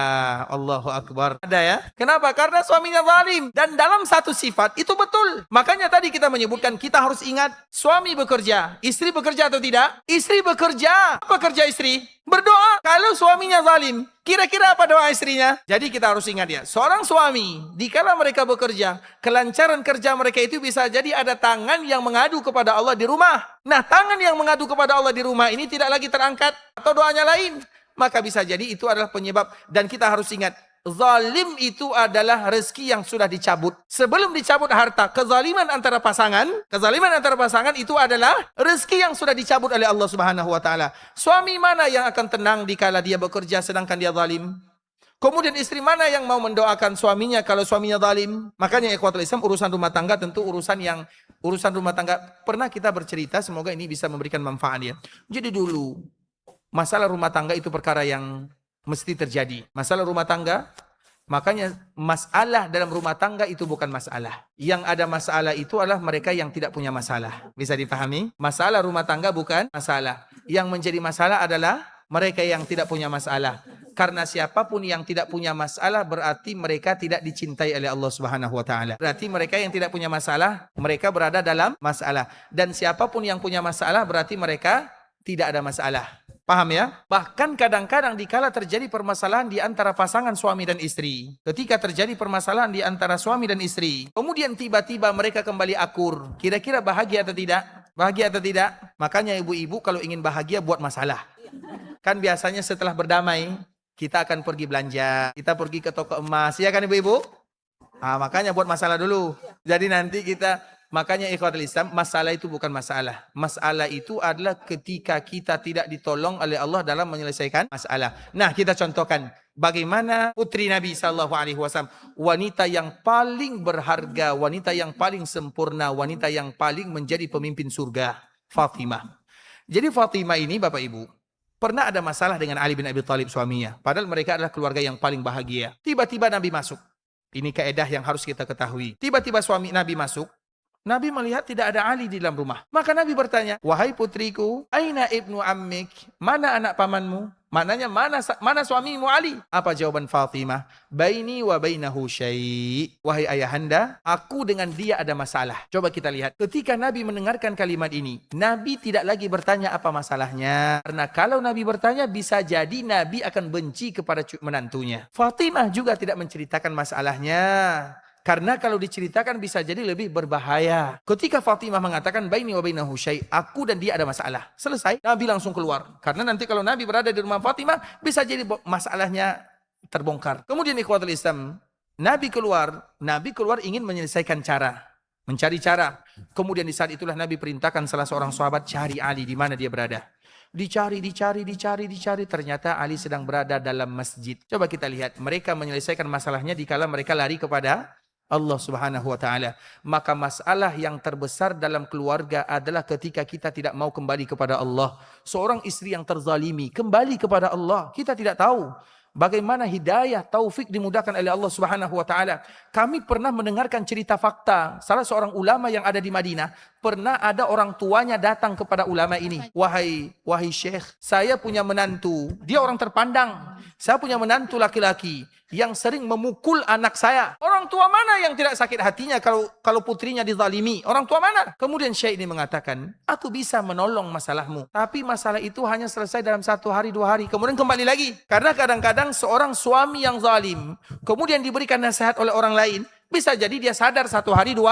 Allahu Akbar. Ada ya. Kenapa? Karena suaminya zalim. Dan dalam satu sifat, itu betul. Makanya tadi kita menyebutkan, kita harus ingat, suami bekerja, istri bekerja atau tidak? Istri bekerja. Apa kerja istri? Berdoa. Kalau suaminya zalim, kira-kira apa doa istrinya? Jadi kita harus ingat ya, seorang suami, dikala mereka bekerja, kelancaran kerja mereka itu bisa jadi ada tangan yang mengadu kepada Allah di rumah. Nah, tangan yang mengadu kepada Allah di rumah ini tidak lagi terangkat, atau doanya lain. Maka bisa jadi itu adalah penyebab. Dan kita harus ingat, zalim itu adalah rezeki yang sudah dicabut. Sebelum dicabut harta, kezaliman antara pasangan itu adalah rezeki yang sudah dicabut oleh Allah Subhanahu wa taala. Suami mana yang akan tenang dikala dia bekerja sedangkan dia zalim? Kemudian istri mana yang mau mendoakan suaminya kalau suaminya zalim? Makanya ikhwatul Islam, urusan rumah tangga tentu urusan rumah tangga pernah kita bercerita, semoga ini bisa memberikan manfaat ya. Jadi dulu masalah rumah tangga itu perkara yang mesti terjadi. Masalah rumah tangga, makanya masalah dalam rumah tangga itu bukan masalah. Yang ada masalah itu adalah mereka yang tidak punya masalah. Bisa dipahami? Masalah rumah tangga bukan masalah. Yang menjadi masalah adalah mereka yang tidak punya masalah. Karena siapapun yang tidak punya masalah berarti mereka tidak dicintai oleh Allah Subhanahu wa taala. Berarti mereka yang tidak punya masalah, mereka berada dalam masalah. Dan siapapun yang punya masalah berarti mereka tidak ada masalah. Paham ya? Bahkan kadang-kadang dikala terjadi permasalahan di antara pasangan suami dan istri. Ketika terjadi permasalahan di antara suami dan istri, kemudian tiba-tiba mereka kembali akur. Kira-kira bahagia atau tidak? Bahagia atau tidak? Makanya ibu-ibu kalau ingin bahagia buat masalah. Kan biasanya setelah berdamai, kita akan pergi belanja. Kita pergi ke toko emas. Ya kan ibu-ibu? Makanya buat masalah dulu. Jadi nanti makanya ikhwatul Islam, masalah itu bukan masalah. Masalah itu adalah ketika kita tidak ditolong oleh Allah dalam menyelesaikan masalah. Nah, kita contohkan bagaimana putri Nabi SAW, wanita yang paling berharga, wanita yang paling sempurna, wanita yang paling menjadi pemimpin surga, Fatimah. Jadi Fatimah ini Bapak Ibu, pernah ada masalah dengan Ali bin Abi Thalib suaminya. Padahal mereka adalah keluarga yang paling bahagia. Tiba-tiba Nabi masuk. Ini kaedah yang harus kita ketahui. Tiba-tiba suami Nabi masuk. Nabi melihat tidak ada Ali di dalam rumah. Maka Nabi bertanya, wahai putriku, aina ibnu ammik? Mana anak pamanmu? Maknanya mana suamimu Ali? Apa jawaban Fatimah? Baini wa bainahu syai'. Wahai ayahanda, aku dengan dia ada masalah. Coba kita lihat. Ketika Nabi mendengarkan kalimat ini, Nabi tidak lagi bertanya apa masalahnya. Karena kalau Nabi bertanya, bisa jadi Nabi akan benci kepada menantunya. Fatimah juga tidak menceritakan masalahnya. Karena kalau diceritakan bisa jadi lebih berbahaya. Ketika Fatimah mengatakan baini wa bainahu syai', aku dan dia ada masalah. Selesai, Nabi langsung keluar. Karena nanti kalau Nabi berada di rumah Fatimah, bisa jadi masalahnya terbongkar. Kemudian ikhwatul Islam, Nabi keluar ingin menyelesaikan mencari cara. Kemudian di saat itulah Nabi perintahkan salah seorang sahabat cari Ali di mana dia berada. Dicari, ternyata Ali sedang berada dalam masjid. Coba kita lihat, mereka menyelesaikan masalahnya dikala mereka lari kepada Allah Subhanahu wa taala. Maka masalah yang terbesar dalam keluarga adalah ketika kita tidak mau kembali kepada Allah. Seorang istri yang terzalimi kembali kepada Allah, kita tidak tahu. Bagaimana hidayah, taufik dimudahkan oleh Allah Subhanahu wa taala. Kami pernah mendengarkan cerita fakta, salah seorang ulama yang ada di Madinah, pernah ada orang tuanya datang kepada ulama ini. Wahai Syekh, saya punya menantu, dia orang terpandang. Saya punya menantu laki-laki yang sering memukul anak saya. Orang tua mana yang tidak sakit hatinya kalau putrinya dizalimi? Orang tua mana? Kemudian Syekh ini mengatakan, aku bisa menolong masalahmu, tapi masalah itu hanya selesai dalam 1 hari 2 hari, kemudian kembali lagi. Karena kadang-kadang seorang suami yang zalim, kemudian diberikan nasihat oleh orang lain, bisa jadi dia sadar 1 hari 2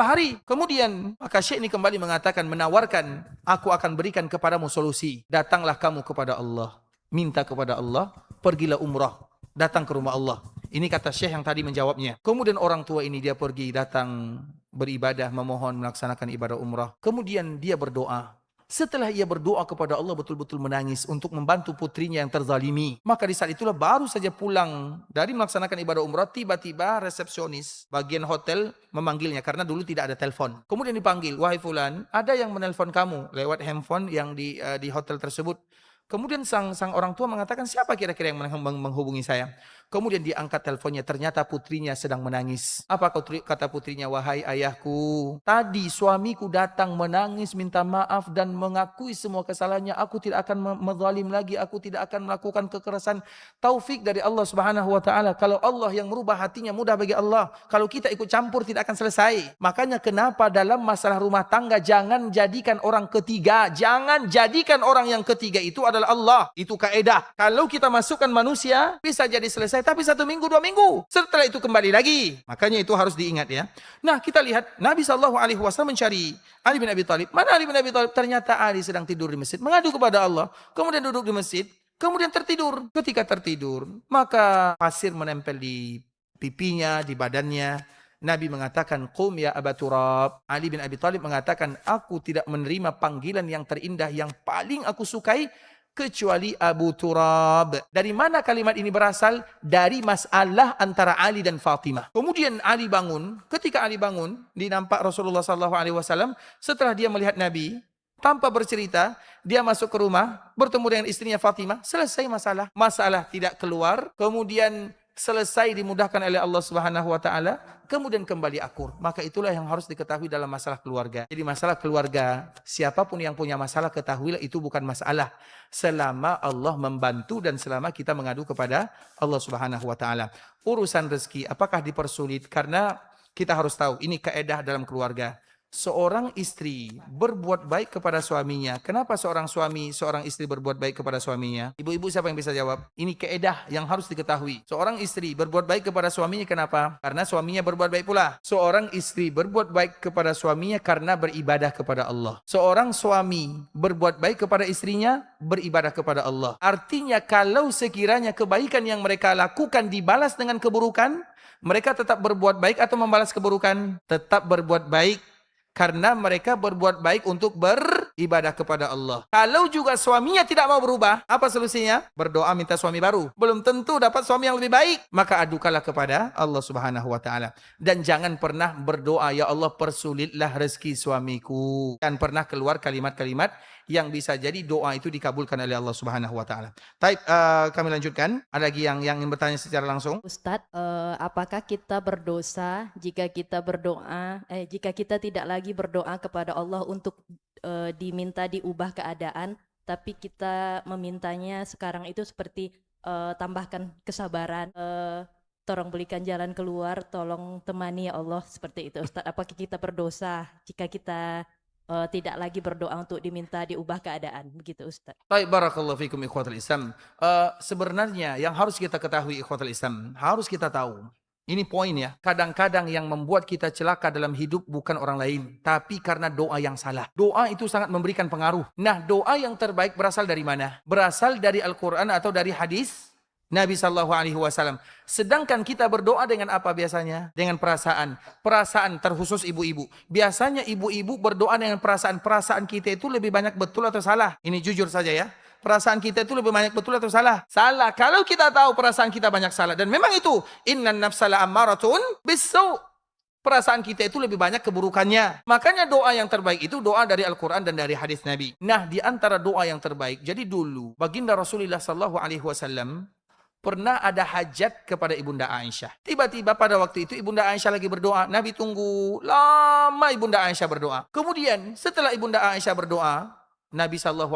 hari. Kemudian maka Syekh ini kembali mengatakan, menawarkan, aku akan berikan kepadamu solusi. Datanglah kamu kepada Allah, minta kepada Allah, pergilah umrah, datang ke rumah Allah. Ini kata Syekh yang tadi menjawabnya. Kemudian orang tua ini dia pergi, datang, beribadah, memohon, melaksanakan ibadah umrah. Kemudian dia berdoa. Setelah ia berdoa kepada Allah, betul-betul menangis untuk membantu putrinya yang terzalimi. Maka di saat itulah baru saja pulang dari melaksanakan ibadah umrah, tiba-tiba resepsionis bagian hotel memanggilnya karena dulu tidak ada telepon. Kemudian dipanggil, wahai fulan, ada yang menelpon kamu lewat handphone yang di hotel tersebut. Kemudian sang orang tua mengatakan, siapa kira-kira yang menghubungi saya? Kemudian diangkat teleponnya, ternyata putrinya sedang menangis. Apa kata putrinya? Wahai ayahku, tadi suamiku datang menangis, minta maaf dan mengakui semua kesalahannya. Aku tidak akan menzalim lagi, aku tidak akan melakukan kekerasan. Taufik dari Allah Subhanahu wa taala. Kalau Allah yang merubah hatinya, mudah bagi Allah. Kalau kita ikut campur tidak akan selesai. Makanya kenapa dalam masalah rumah tangga jangan jadikan orang ketiga, jangan jadikan orang yang ketiga itu adalah Allah. Itu kaedah. Kalau kita masukkan manusia, bisa jadi selesai, tapi 1 minggu 2 minggu, setelah itu kembali lagi. Makanya itu harus diingat ya. Nah, kita lihat Nabi SAW mencari Ali bin Abi Thalib. Mana Ali bin Abi Thalib? Ternyata Ali sedang tidur di masjid, mengadu kepada Allah. Kemudian duduk di masjid, kemudian tertidur. Ketika tertidur, maka pasir menempel di pipinya, di badannya. Nabi mengatakan, qum ya Aba Turab. Ali bin Abi Thalib mengatakan, aku tidak menerima panggilan yang terindah, yang paling aku sukai, kecuali Abu Turab. Dari mana kalimat ini berasal? Dari masalah antara Ali dan Fatimah. Kemudian Ali bangun. Ketika Ali bangun, dinampak Rasulullah SAW. Setelah dia melihat Nabi, tanpa bercerita, dia masuk ke rumah, bertemu dengan istrinya Fatimah. Selesai masalah. Masalah tidak keluar. Kemudian selesai, dimudahkan oleh Allah Subhanahu wa taala, kemudian kembali akur. Maka itulah yang harus diketahui dalam masalah keluarga. Jadi masalah keluarga, siapapun yang punya masalah, ketahuilah itu bukan masalah selama Allah membantu dan selama kita mengadu kepada Allah Subhanahu wa taala. Urusan rezeki apakah dipersulit? Karena kita harus tahu, ini kaedah dalam keluarga. Seorang istri berbuat baik kepada suaminya. Kenapa seorang istri berbuat baik kepada suaminya? Ibu-ibu siapa yang bisa jawab? Ini kaedah yang harus diketahui. Seorang istri berbuat baik kepada suaminya, kenapa? Karena suaminya berbuat baik pula. Seorang istri berbuat baik kepada suaminya karena beribadah kepada Allah. Seorang suami berbuat baik kepada istrinya, beribadah kepada Allah. Artinya kalau sekiranya kebaikan yang mereka lakukan dibalas dengan keburukan, mereka tetap berbuat baik atau membalas keburukan? Tetap berbuat baik. Karena mereka berbuat baik untuk beribadah kepada Allah. Kalau juga suaminya tidak mau berubah, apa solusinya? Berdoa minta suami baru. Belum tentu dapat suami yang lebih baik. Maka adukanlah kepada Allah Subhanahu wa taala. Dan jangan pernah berdoa, ya Allah persulitlah rezeki suamiku. Dan pernah keluar kalimat-kalimat yang bisa jadi doa itu dikabulkan oleh Allah Subhanahu wa taala. Baik, kami lanjutkan. Ada lagi yang ingin bertanya secara langsung? Ustadz, apakah kita berdosa jika kita jika kita tidak lagi berdoa kepada Allah untuk diminta diubah keadaan, tapi kita memintanya sekarang itu seperti tambahkan kesabaran, tolong berikan jalan keluar, tolong temani ya Allah, seperti itu Ustadz. Apakah kita berdosa jika kita tidak lagi berdoa untuk diminta diubah keadaan, begitu Ustaz? Baik, barakallahu fikum ikhwatul Islam. Sebenarnya yang harus kita ketahui ikhwatul Islam, harus kita tahu. Ini poin ya. Kadang-kadang yang membuat kita celaka dalam hidup bukan orang lain, tapi karena doa yang salah. Doa itu sangat memberikan pengaruh. Nah, doa yang terbaik berasal dari mana? Berasal dari Al-Quran atau dari hadis Nabi SAW. Sedangkan kita berdoa dengan apa biasanya? Dengan perasaan. Perasaan terkhusus ibu-ibu. Biasanya ibu-ibu berdoa dengan perasaan. Perasaan kita itu lebih banyak betul atau salah? Ini jujur saja ya. Perasaan kita itu lebih banyak betul atau salah? Salah. Kalau kita tahu perasaan kita banyak salah. Dan memang itu. Innan nafsala ammaratun bisu'. Perasaan kita itu lebih banyak keburukannya. Makanya doa yang terbaik itu doa dari Al-Quran dan dari hadis Nabi. Nah, di antara doa yang terbaik. Jadi dulu baginda Rasulullah SAW pernah ada hajat kepada Ibunda Aisyah. Tiba-tiba pada waktu itu Ibunda Aisyah lagi berdoa. Nabi tunggu lama Ibunda Aisyah berdoa. Kemudian setelah Ibunda Aisyah berdoa, Nabi SAW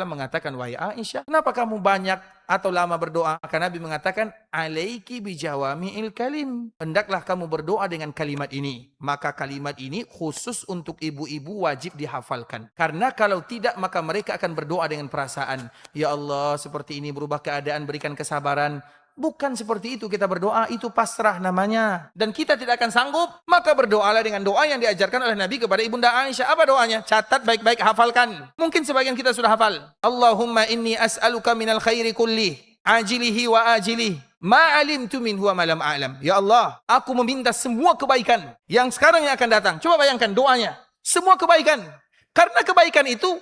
mengatakan, wahai Aisyah, kenapa kamu banyak atau lama berdoa? Maka Nabi mengatakan, alaiki bijawami'il kalim. Hendaklah kamu berdoa dengan kalimat ini. Maka kalimat ini khusus untuk ibu-ibu wajib dihafalkan. Karena kalau tidak, maka mereka akan berdoa dengan perasaan. Ya Allah, seperti ini berubah keadaan, berikan kesabaran. Bukan seperti itu kita berdoa, itu pasrah namanya. Dan kita tidak akan sanggup, maka berdoalah dengan doa yang diajarkan oleh Nabi kepada Ibunda Aisyah. Apa doanya? Catat baik-baik, hafalkan. Mungkin sebagian kita sudah hafal. Allahumma inni as'aluka minal khairi kulli, ajilihi wa ajilihi, ma alimtu minhu wa ma lam a'lam. Ya Allah, aku meminta semua kebaikan yang sekarang yang akan datang. Coba bayangkan doanya. Semua kebaikan. Karena kebaikan itu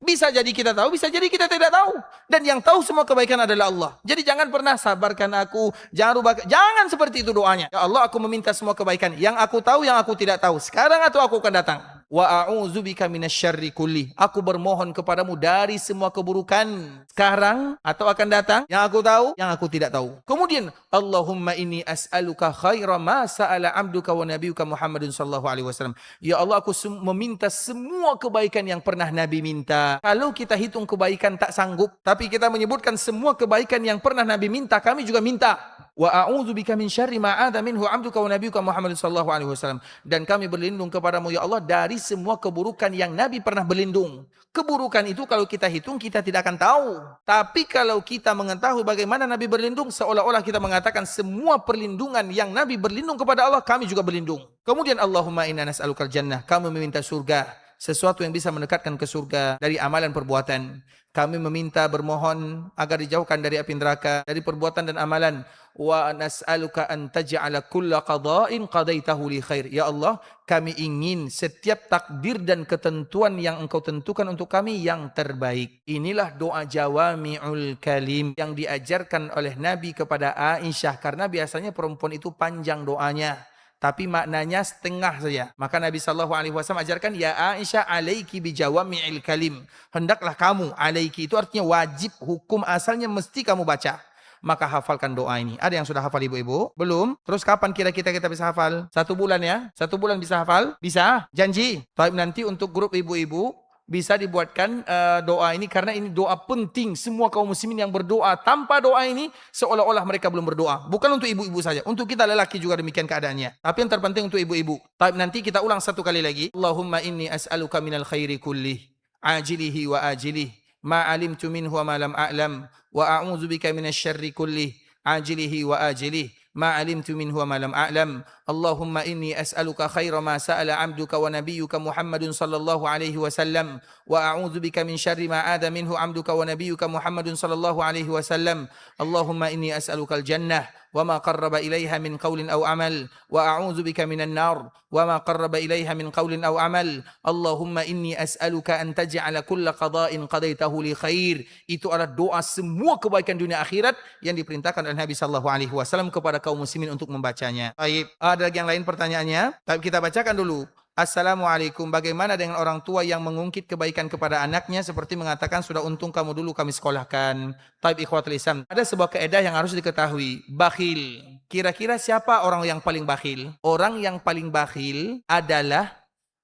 bisa jadi kita tahu, bisa jadi kita tidak tahu. Dan yang tahu semua kebaikan adalah Allah. Jadi jangan pernah sabarkan aku, jangan rubah, jangan seperti itu doanya. Ya Allah, aku meminta semua kebaikan yang aku tahu, yang aku tidak tahu, sekarang atau aku akan datang. Wa a'udzubika minasyarri kulli. Aku bermohon kepadamu dari semua keburukan sekarang atau akan datang, yang aku tahu, yang aku tidak tahu. Kemudian Allahumma inni as'aluka khaira ma sa'ala 'abduka wa nabiyyuka Muhammadun sallallahu alaihi wasallam. Ya Allah, aku meminta semua kebaikan yang pernah Nabi minta. Kalau kita hitung kebaikan tak sanggup, tapi kita menyebutkan semua kebaikan yang pernah Nabi minta, kami juga minta. Wa a'udzubika min syarri ma 'ada minhu 'abduka wa nabiyyuka Muhammadun sallallahu alaihi wasallam. Dan kami berlindung kepadamu ya Allah dari semua keburukan yang Nabi pernah berlindung. Keburukan itu kalau kita hitung kita tidak akan tahu. Tapi kalau kita mengetahui bagaimana Nabi berlindung, seolah-olah kita mengatakan semua perlindungan yang Nabi berlindung kepada Allah, kami juga berlindung. Kemudian Allahumma inna nas'alukal jannah, kami meminta surga, sesuatu yang bisa mendekatkan ke surga dari amalan perbuatan. Kami meminta bermohon agar dijauhkan dari api neraka, dari perbuatan dan amalan. Wa nas'aluka an taj'ala kulla qada'in qadaitahu li khair. Ya Allah, kami ingin setiap takdir dan ketentuan yang Engkau tentukan untuk kami yang terbaik. Inilah doa jawami'ul kalim yang diajarkan oleh Nabi kepada Aisyah, karena biasanya perempuan itu panjang doanya, tapi maknanya setengah saja. Maka Nabi SAW ajarkan, ya Aisyah alaiki bijawami'il kalim. Hendaklah kamu, alaiki itu artinya wajib, hukum asalnya mesti kamu baca. Maka hafalkan doa ini. Ada yang sudah hafal ibu-ibu? Belum? Terus kapan kira-kira kita bisa hafal? 1 bulan ya? 1 bulan bisa hafal? Bisa? Janji? Tapi nanti untuk grup ibu-ibu bisa dibuatkan doa ini, karena ini doa penting. Semua kaum muslimin yang berdoa tanpa doa ini seolah-olah mereka belum berdoa. Bukan untuk ibu-ibu saja, untuk kita lelaki juga demikian keadaannya. Tapi yang terpenting untuk ibu-ibu. Tapi nanti kita ulang 1 kali lagi. Allahumma inni as'aluka minal khairi kullih, ajilihi wa ajilih, ma alimtu minhu wa ma lam a'lam, wa a'udzubika minasyarri kullih, ajilihi wa ajilih, ma alimtu minhu wa ma lam a'lam. Allahumma inni as'aluka khaira ma sa'ala 'abduka wa nabiyyuka Muhammadun sallallahu alaihi wasallam, wa a'udzubika min syarri ma 'ada minhu 'abduka wa nabiyyuka Muhammadun sallallahu alaihi wasallam. Allahumma inni as'aluka al-jannah wa ma qarraba ilaiha min qawlin aw amal, wa a'udzubika minan nar wa ma qarraba ilaiha min qawlin aw amal. Allahumma inni as'aluka an taj'ala kulla qada'in qadaitahu li khair. Itu adalah doa semua kebaikan dunia akhirat yang diperintahkan oleh Nabi sallallahu alaihi wasallam kepada kaum muslimin untuk membacanya. Baik, ada lagi yang lain pertanyaannya? Tapi kita bacakan dulu. Assalamualaikum, bagaimana dengan orang tua yang mengungkit kebaikan kepada anaknya seperti mengatakan sudah untung kamu dulu kami sekolahkan. Taib ikhwatul Islam, ada sebuah kaidah yang harus diketahui. Bakhil, kira-kira siapa orang yang paling bakhil? Orang yang paling bakhil adalah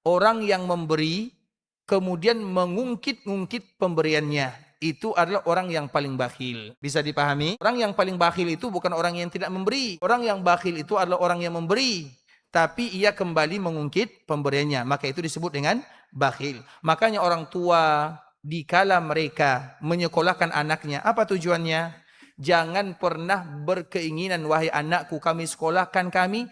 orang yang memberi kemudian mengungkit-ungkit pemberiannya. Itu adalah orang yang paling bakhil. Bisa dipahami? Orang yang paling bakhil itu bukan orang yang tidak memberi. Orang yang bakhil itu adalah orang yang memberi, tapi ia kembali mengungkit pemberiannya. Maka itu disebut dengan bakhil. Makanya orang tua dikala mereka menyekolahkan anaknya, apa tujuannya? Jangan pernah berkeinginan, wahai anakku, kami sekolahkan kami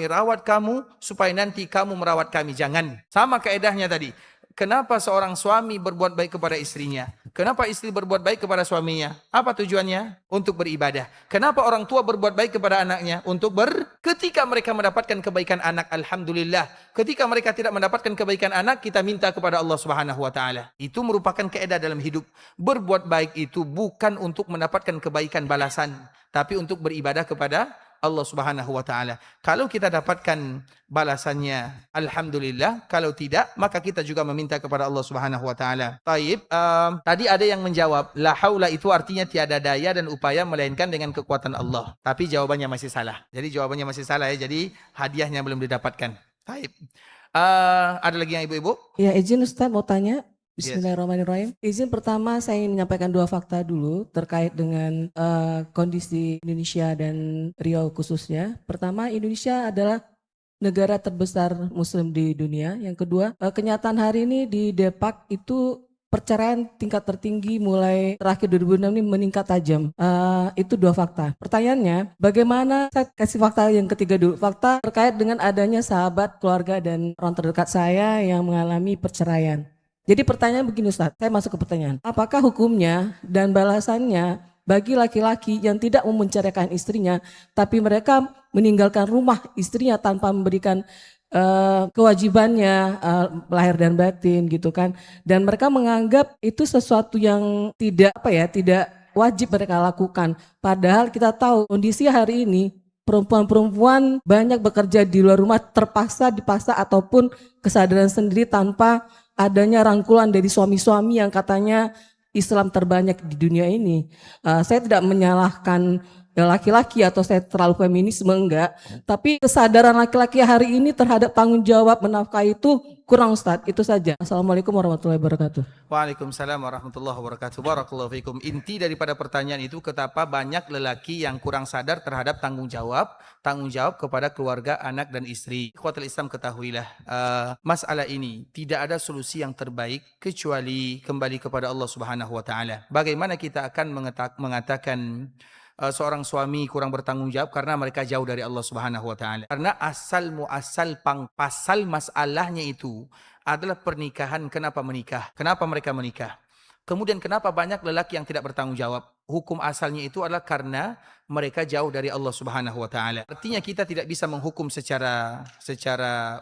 rawat kamu, supaya nanti kamu merawat kami. Jangan. Sama kaedahnya tadi. Kenapa seorang suami berbuat baik kepada istrinya? Kenapa istri berbuat baik kepada suaminya? Apa tujuannya? Untuk beribadah. Kenapa orang tua berbuat baik kepada anaknya? Untuk ketika mereka mendapatkan kebaikan anak, alhamdulillah. Ketika mereka tidak mendapatkan kebaikan anak, kita minta kepada Allah Subhanahu wa taala. Itu merupakan kaidah dalam hidup. Berbuat baik itu bukan untuk mendapatkan kebaikan balasan, tapi untuk beribadah kepada Allah Subhanahu wa taala. Kalau kita dapatkan balasannya, alhamdulillah. Kalau tidak, maka kita juga meminta kepada Allah Subhanahu wa taala. Taib, tadi ada yang menjawab, la haula itu artinya tiada daya dan upaya melainkan dengan kekuatan Allah. Tapi jawabannya masih salah. Jadi jawabannya masih salah ya. Jadi hadiahnya belum didapatkan. Taib. Ada lagi yang ibu-ibu? Ya, izin Ustaz mau tanya. Yes. Bismillahirrahmanirrahim. Izin pertama saya ingin menyampaikan 2 fakta dulu terkait dengan kondisi Indonesia dan Riau khususnya. Pertama, Indonesia adalah negara terbesar Muslim di dunia. Yang kedua, kenyataan hari ini di Depak itu perceraian tingkat tertinggi mulai terakhir 2006 ini meningkat tajam. Itu 2 fakta. Pertanyaannya, bagaimana, saya kasih fakta yang ketiga dulu. Fakta terkait dengan adanya sahabat, keluarga, dan orang terdekat saya yang mengalami perceraian. Jadi pertanyaan begini Ustaz, saya masuk ke pertanyaan. Apakah hukumnya dan balasannya bagi laki-laki yang tidak mau menceraikan istrinya, tapi mereka meninggalkan rumah istrinya tanpa memberikan kewajibannya lahir dan batin gitu kan, dan mereka menganggap itu sesuatu yang tidak tidak wajib mereka lakukan. Padahal kita tahu kondisi hari ini perempuan-perempuan banyak bekerja di luar rumah, terpaksa, dipaksa ataupun kesadaran sendiri tanpa adanya rangkulan dari suami-suami yang katanya Islam terbanyak di dunia ini. Saya tidak menyalahkan laki-laki atau saya terlalu feminisme, enggak. Tapi kesadaran laki-laki hari ini terhadap tanggung jawab menafkahi itu kurang Ustaz. Itu saja. Assalamualaikum warahmatullahi wabarakatuh. Waalaikumsalam warahmatullahi wabarakatuh. Barakallahu fikum. Inti daripada pertanyaan itu, betapa banyak lelaki yang kurang sadar terhadap tanggung jawab kepada keluarga, anak dan istri. Ikhwatul Islam, ketahuilah masalah ini tidak ada solusi yang terbaik kecuali kembali kepada Allah Subhanahu wa taala. Bagaimana kita akan mengatakan seorang suami kurang bertanggung jawab karena mereka jauh dari Allah Subhanahu wa taala. Karena pasal masalahnya itu adalah pernikahan. Kenapa menikah? Kenapa mereka menikah? Kemudian kenapa banyak lelaki yang tidak bertanggung jawab? Hukum asalnya itu adalah karena mereka jauh dari Allah Subhanahu wa taala. Artinya kita tidak bisa menghukum secara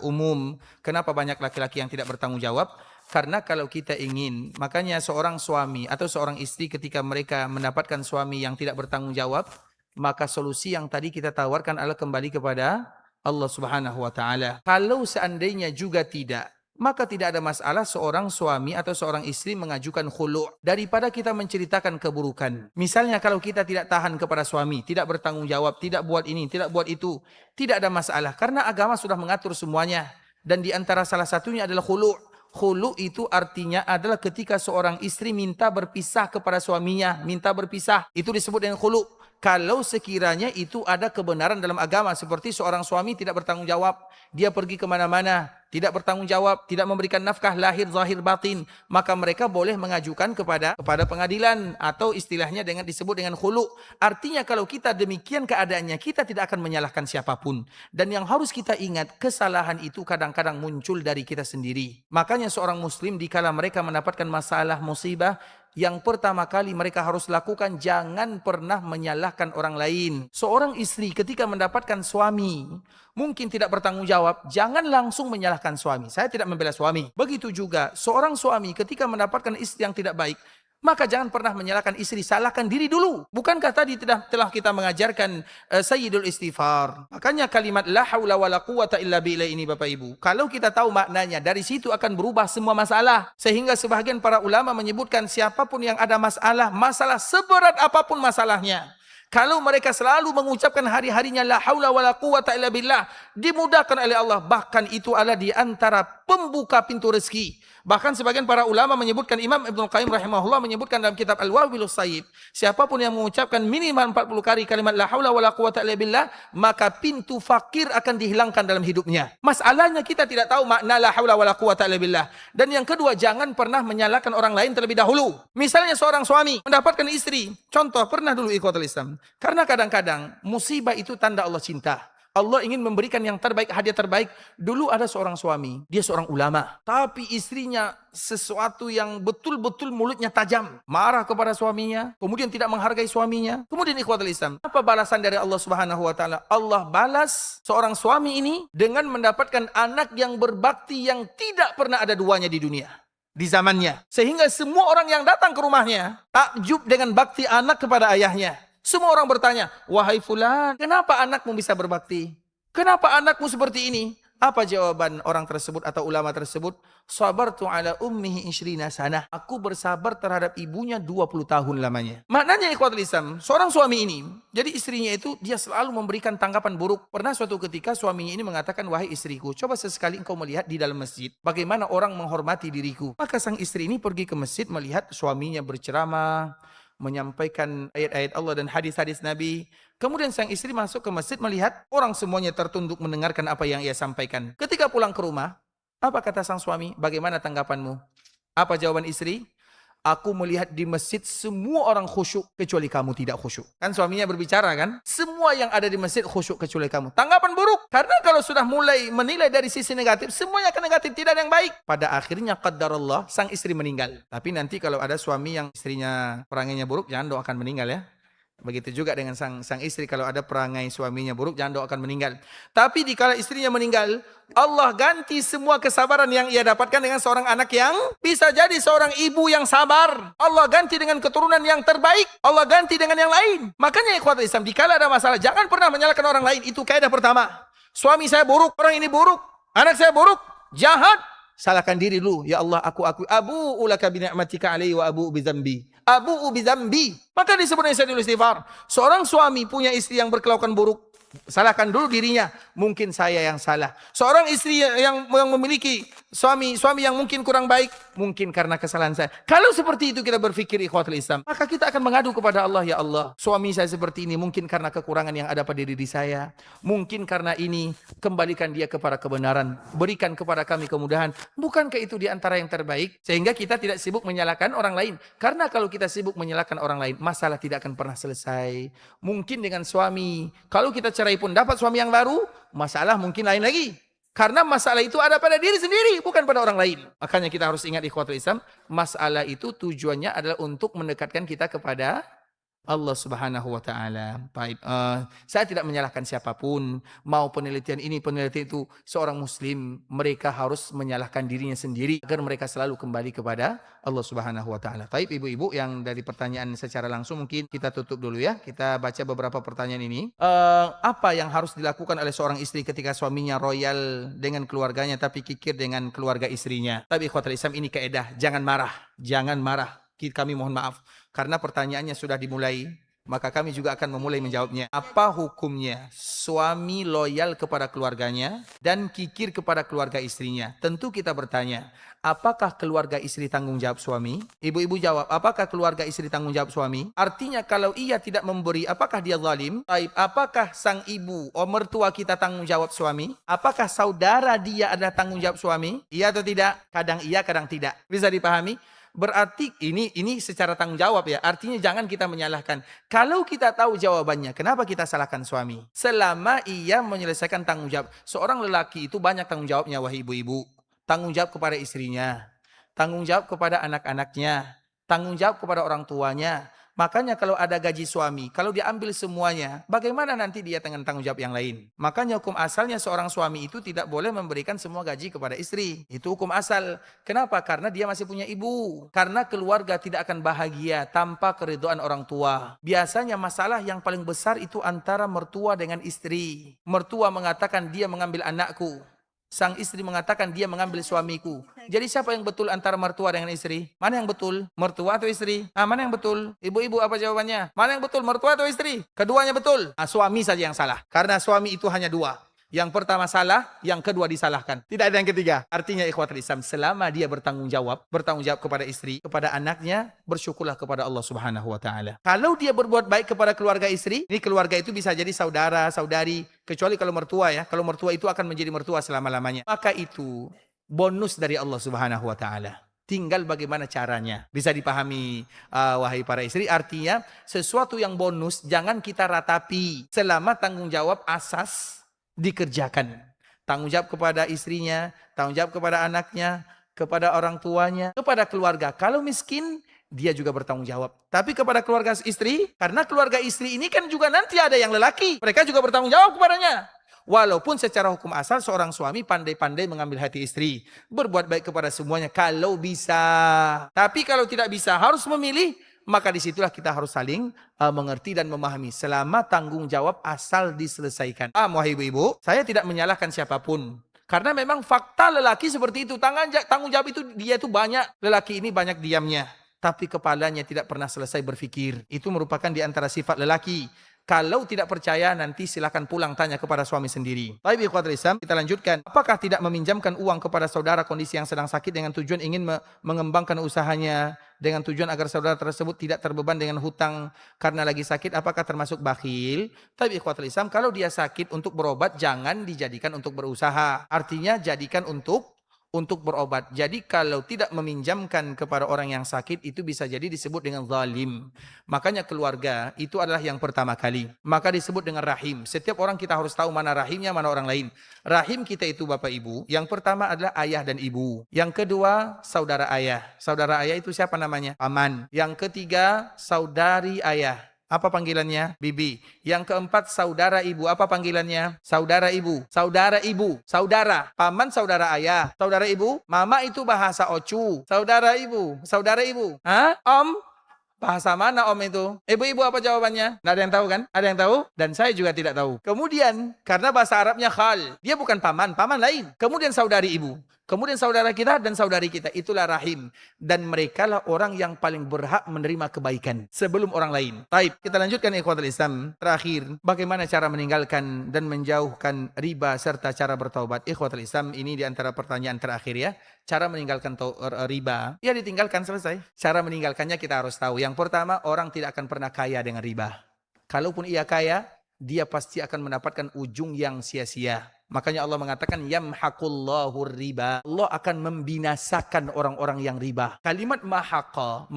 umum kenapa banyak laki-laki yang tidak bertanggung jawab. Karena kalau kita ingin, makanya seorang suami atau seorang istri ketika mereka mendapatkan suami yang tidak bertanggung jawab, maka solusi yang tadi kita tawarkan adalah kembali kepada Allah Subhanahu wa taala. Kalau seandainya juga tidak, maka tidak ada masalah seorang suami atau seorang istri mengajukan khulu' daripada kita menceritakan keburukan. Misalnya kalau kita tidak tahan kepada suami, tidak bertanggung jawab, tidak buat ini, tidak buat itu, tidak ada masalah karena agama sudah mengatur semuanya, dan di antara salah satunya adalah khulu'. Khulu itu artinya adalah ketika seorang istri minta berpisah kepada suaminya, minta berpisah, itu disebut dengan khulu. Kalau sekiranya itu ada kebenaran dalam agama, seperti seorang suami tidak bertanggung jawab, dia pergi kemana-mana, tidak bertanggung jawab, tidak memberikan nafkah lahir, zahir, batin, maka mereka boleh mengajukan kepada pengadilan, atau istilahnya disebut dengan khulu. Artinya kalau kita demikian keadaannya, kita tidak akan menyalahkan siapapun. Dan yang harus kita ingat, kesalahan itu kadang-kadang muncul dari kita sendiri. Makanya seorang muslim dikala mereka mendapatkan masalah, musibah, yang pertama kali mereka harus lakukan, jangan pernah menyalahkan orang lain. Seorang istri ketika mendapatkan suami mungkin tidak bertanggung jawab, jangan langsung menyalahkan suami. Saya tidak membela suami. Begitu juga seorang suami ketika mendapatkan istri yang tidak baik, maka jangan pernah menyalahkan istri, salahkan diri dulu. Bukankah tadi telah kita mengajarkan sayyidul istighfar? Makanya kalimat la haula wala quwata illa billah ini Bapak Ibu, kalau kita tahu maknanya, dari situ akan berubah semua masalah. Sehingga sebagian para ulama menyebutkan siapapun yang ada masalah seberat apapun masalahnya, kalau mereka selalu mengucapkan hari-harinya la haula wala quwata illa billah, dimudahkan oleh Allah. Bahkan itu adalah di antara pembuka pintu rezeki. Bahkan sebagian para ulama menyebutkan, Imam Ibnu Qayyim rahimahullah menyebutkan dalam kitab Al-Wabilus Sayyib, siapapun yang mengucapkan minimal 40 kali kalimat la haula wala quwata illa billah, maka pintu fakir akan dihilangkan dalam hidupnya. Masalahnya kita tidak tahu makna la haula wala quwata illa billah. Dan yang kedua, jangan pernah menyalahkan orang lain terlebih dahulu. Misalnya seorang suami mendapatkan istri, contoh pernah dulu ikhwatul Islam, karena kadang-kadang musibah itu tanda Allah cinta. Allah ingin memberikan yang terbaik, hadiah terbaik. Dulu ada seorang suami, dia seorang ulama, tapi istrinya sesuatu yang betul-betul mulutnya tajam, marah kepada suaminya, kemudian tidak menghargai suaminya. Kemudian ikhwatul Islam, apa balasan dari Allah Subhanahu wa taala? Allah balas seorang suami ini dengan mendapatkan anak yang berbakti yang tidak pernah ada duanya di dunia, di zamannya. Sehingga semua orang yang datang ke rumahnya takjub dengan bakti anak kepada ayahnya. Semua orang bertanya, wahai fulan, kenapa anakmu bisa berbakti? Kenapa anakmu seperti ini? Apa jawaban orang tersebut atau ulama tersebut? Sabartu ala ummihi 20 sanah. Aku bersabar terhadap ibunya 20 tahun lamanya. Maknanya ikhwatul Islam, seorang suami ini, jadi istrinya itu dia selalu memberikan tanggapan buruk. Pernah suatu ketika suaminya ini mengatakan, wahai istriku, coba sesekali engkau melihat di dalam masjid, bagaimana orang menghormati diriku. Maka sang istri ini pergi ke masjid melihat suaminya berceramah, menyampaikan ayat-ayat Allah dan hadis-hadis Nabi. Kemudian sang istri masuk ke masjid melihat orang semuanya tertunduk mendengarkan apa yang ia sampaikan. Ketika pulang ke rumah, apa kata sang suami? Bagaimana tanggapanmu? Apa jawaban istri? Aku melihat di masjid semua orang khusyuk kecuali kamu tidak khusyuk. Kan suaminya berbicara kan? Semua yang ada di masjid khusyuk kecuali kamu. Tanggapan buruk. Karena kalau sudah mulai menilai dari sisi negatif, semuanya akan negatif, tidak ada yang baik. Pada akhirnya qadarullah sang istri meninggal. Tapi nanti kalau ada suami yang istrinya perangainya buruk, jangan doakan meninggal ya. Begitu juga dengan sang istri, kalau ada perangai suaminya buruk, jangan doakan meninggal. Tapi dikala istrinya meninggal, Allah ganti semua kesabaran yang ia dapatkan dengan seorang anak yang bisa jadi seorang ibu yang sabar. Allah ganti dengan keturunan yang terbaik. Allah ganti dengan yang lain. Makanya ikhwatul Islam, dikala ada masalah, jangan pernah menyalahkan orang lain. Itu kaidah pertama. Suami saya buruk, orang ini buruk, anak saya buruk, jahat. Salahkan diri dulu. Ya Allah, aku abu'u laka bi ni'matika alaihi wa abu'u bi dzambi. Abu'u bi dzambi. Maka disebut Sayyidul Istighfar. Seorang suami punya istri yang berkelakuan buruk, salahkan dulu dirinya. Mungkin saya yang salah. Seorang istri yang memiliki suami yang mungkin kurang baik, mungkin karena kesalahan saya. Kalau seperti itu kita berpikir ikhwatul Islam, maka kita akan mengadu kepada Allah. Ya Allah, suami saya seperti ini mungkin karena kekurangan yang ada pada diri saya. Mungkin karena ini, kembalikan dia kepada kebenaran. Berikan kepada kami kemudahan. Bukankah itu di antara yang terbaik? Sehingga kita tidak sibuk menyalahkan orang lain. Karena kalau kita sibuk menyalahkan orang lain, masalah tidak akan pernah selesai. Mungkin dengan suami, kalau kita cerai pun dapat suami yang baru, masalah mungkin lain lagi. Karena masalah itu ada pada diri sendiri, bukan pada orang lain. Makanya kita harus ingat ikhwatul Islam, masalah itu tujuannya adalah untuk mendekatkan kita kepada Allah Subhanahu wa taala. Baik, saya tidak menyalahkan siapapun, mau penelitian ini, penelitian itu, seorang muslim mereka harus menyalahkan dirinya sendiri agar mereka selalu kembali kepada Allah Subhanahu wa taala. Baik, ibu-ibu yang dari pertanyaan secara langsung mungkin kita tutup dulu ya. Kita baca beberapa pertanyaan ini. Apa yang harus dilakukan oleh seorang istri ketika suaminya royal dengan keluarganya tapi kikir dengan keluarga istrinya? Tapi ikhwatul Islam, ini kaidah, jangan marah, jangan marah. Kami mohon maaf karena pertanyaannya sudah dimulai, maka kami juga akan memulai menjawabnya. Apa hukumnya suami loyal kepada keluarganya dan kikir kepada keluarga istrinya? Tentu kita bertanya, apakah keluarga istri tanggung jawab suami? Ibu-ibu jawab, apakah keluarga istri tanggung jawab suami? Artinya kalau ia tidak memberi, apakah dia zalim? Apakah sang ibu, mertua kita tanggung jawab suami? Apakah saudara dia adalah tanggung jawab suami? Iya atau tidak? Kadang iya, kadang tidak. Bisa dipahami? Berarti ini secara tanggung jawab ya. Artinya jangan kita menyalahkan. Kalau kita tahu jawabannya, kenapa kita salahkan suami? Selama ia menyelesaikan tanggung jawab. Seorang lelaki itu banyak tanggung jawabnya, wahai ibu-ibu. Tanggung jawab kepada istrinya, tanggung jawab kepada anak-anaknya, tanggung jawab kepada orang tuanya. Makanya kalau ada gaji suami, kalau diambil semuanya, bagaimana nanti dia dengan tanggung jawab yang lain? Makanya hukum asalnya seorang suami itu tidak boleh memberikan semua gaji kepada istri. Itu hukum asal. Kenapa? Karena dia masih punya ibu. Karena keluarga tidak akan bahagia tanpa keridhaan orang tua. Biasanya masalah yang paling besar itu antara mertua dengan istri. Mertua mengatakan dia mengambil anakku. Sang istri mengatakan dia mengambil suamiku. Jadi siapa yang betul antara mertua dengan istri? Mana yang betul? Mertua atau istri? Mana yang betul? Ibu-ibu apa jawabannya? Mana yang betul? Mertua atau istri? Keduanya betul. Suami saja yang salah. Karena suami itu hanya dua. Yang pertama salah, yang kedua disalahkan. Tidak ada yang ketiga. Artinya ikhwatul Islam, selama dia bertanggung jawab kepada istri, kepada anaknya, bersyukurlah kepada Allah Subhanahu wa taala. Kalau dia berbuat baik kepada keluarga istri, ini keluarga itu bisa jadi saudara, saudari, kecuali kalau mertua ya. Kalau mertua itu akan menjadi mertua selama-lamanya. Maka itu bonus dari Allah Subhanahu wa taala. Tinggal bagaimana caranya. Bisa dipahami wahai para istri, artinya sesuatu yang bonus jangan kita ratapi selama tanggung jawab asas dikerjakan. Tanggung jawab kepada istrinya, tanggung jawab kepada anaknya, kepada orang tuanya, kepada keluarga. Kalau miskin, dia juga bertanggung jawab. Tapi kepada keluarga istri, karena keluarga istri ini kan juga nanti ada yang lelaki. Mereka juga bertanggung jawab kepadanya. Walaupun secara hukum asal seorang suami pandai-pandai mengambil hati istri. Berbuat baik kepada semuanya kalau bisa. Tapi kalau tidak bisa, harus memilih. maka disitulah kita harus saling mengerti dan memahami. Selama tanggung jawab asal diselesaikan. Wahai ibu-ibu, saya tidak menyalahkan siapapun. Karena memang fakta lelaki seperti itu. Tanggung jawab itu dia itu banyak. Lelaki ini banyak diamnya. Tapi kepalanya tidak pernah selesai berfikir. Itu merupakan di antara sifat lelaki. Kalau tidak percaya nanti silakan pulang tanya kepada suami sendiri. Baik ikhwatul Islam, kita lanjutkan. Apakah tidak meminjamkan uang kepada saudara kondisi yang sedang sakit dengan tujuan ingin mengembangkan usahanya, dengan tujuan agar saudara tersebut tidak terbeban dengan hutang karena lagi sakit, apakah termasuk bakhil? Tapi ikhwatul Islam, kalau dia sakit untuk berobat jangan dijadikan untuk berusaha. Artinya jadikan untuk berobat. Jadi kalau tidak meminjamkan kepada orang yang sakit itu bisa jadi disebut dengan zalim. Makanya keluarga itu adalah yang pertama kali. Maka disebut dengan rahim. Setiap orang kita harus tahu mana rahimnya, mana orang lain. Rahim kita itu bapak ibu. Yang pertama adalah ayah dan ibu. Yang kedua saudara ayah. Saudara ayah itu siapa namanya? Paman. Yang ketiga saudari ayah. Apa panggilannya? Bibi. Yang keempat, saudara ibu. Apa panggilannya? Saudara ibu. Saudara ibu. Saudara. Paman saudara ayah. Saudara ibu. Mama itu bahasa Ocu. Saudara ibu. Saudara ibu. Om? Bahasa mana om itu? Ibu-ibu apa jawabannya? Nggak ada yang tahu kan? Ada yang tahu? Dan saya juga tidak tahu. Kemudian, karena bahasa Arabnya khal. Dia bukan paman. Paman lain. Kemudian saudari ibu. Kemudian saudara kita dan saudari kita. Itulah rahim. Dan mereka lah orang yang paling berhak menerima kebaikan sebelum orang lain. Baik, kita lanjutkan ikhwatul Islam. Terakhir, bagaimana cara meninggalkan dan menjauhkan riba serta cara bertaubat? Ikhwatul Islam, ini di antara pertanyaan terakhir ya. Cara meninggalkan riba, ya ditinggalkan selesai. Cara meninggalkannya kita harus tahu. Yang pertama, orang tidak akan pernah kaya dengan riba. Kalaupun ia kaya, dia pasti akan mendapatkan ujung yang sia-sia. Makanya Allah mengatakan yamhaqullahu riba. Allah akan membinasakan orang-orang yang riba. Kalimat mahaqa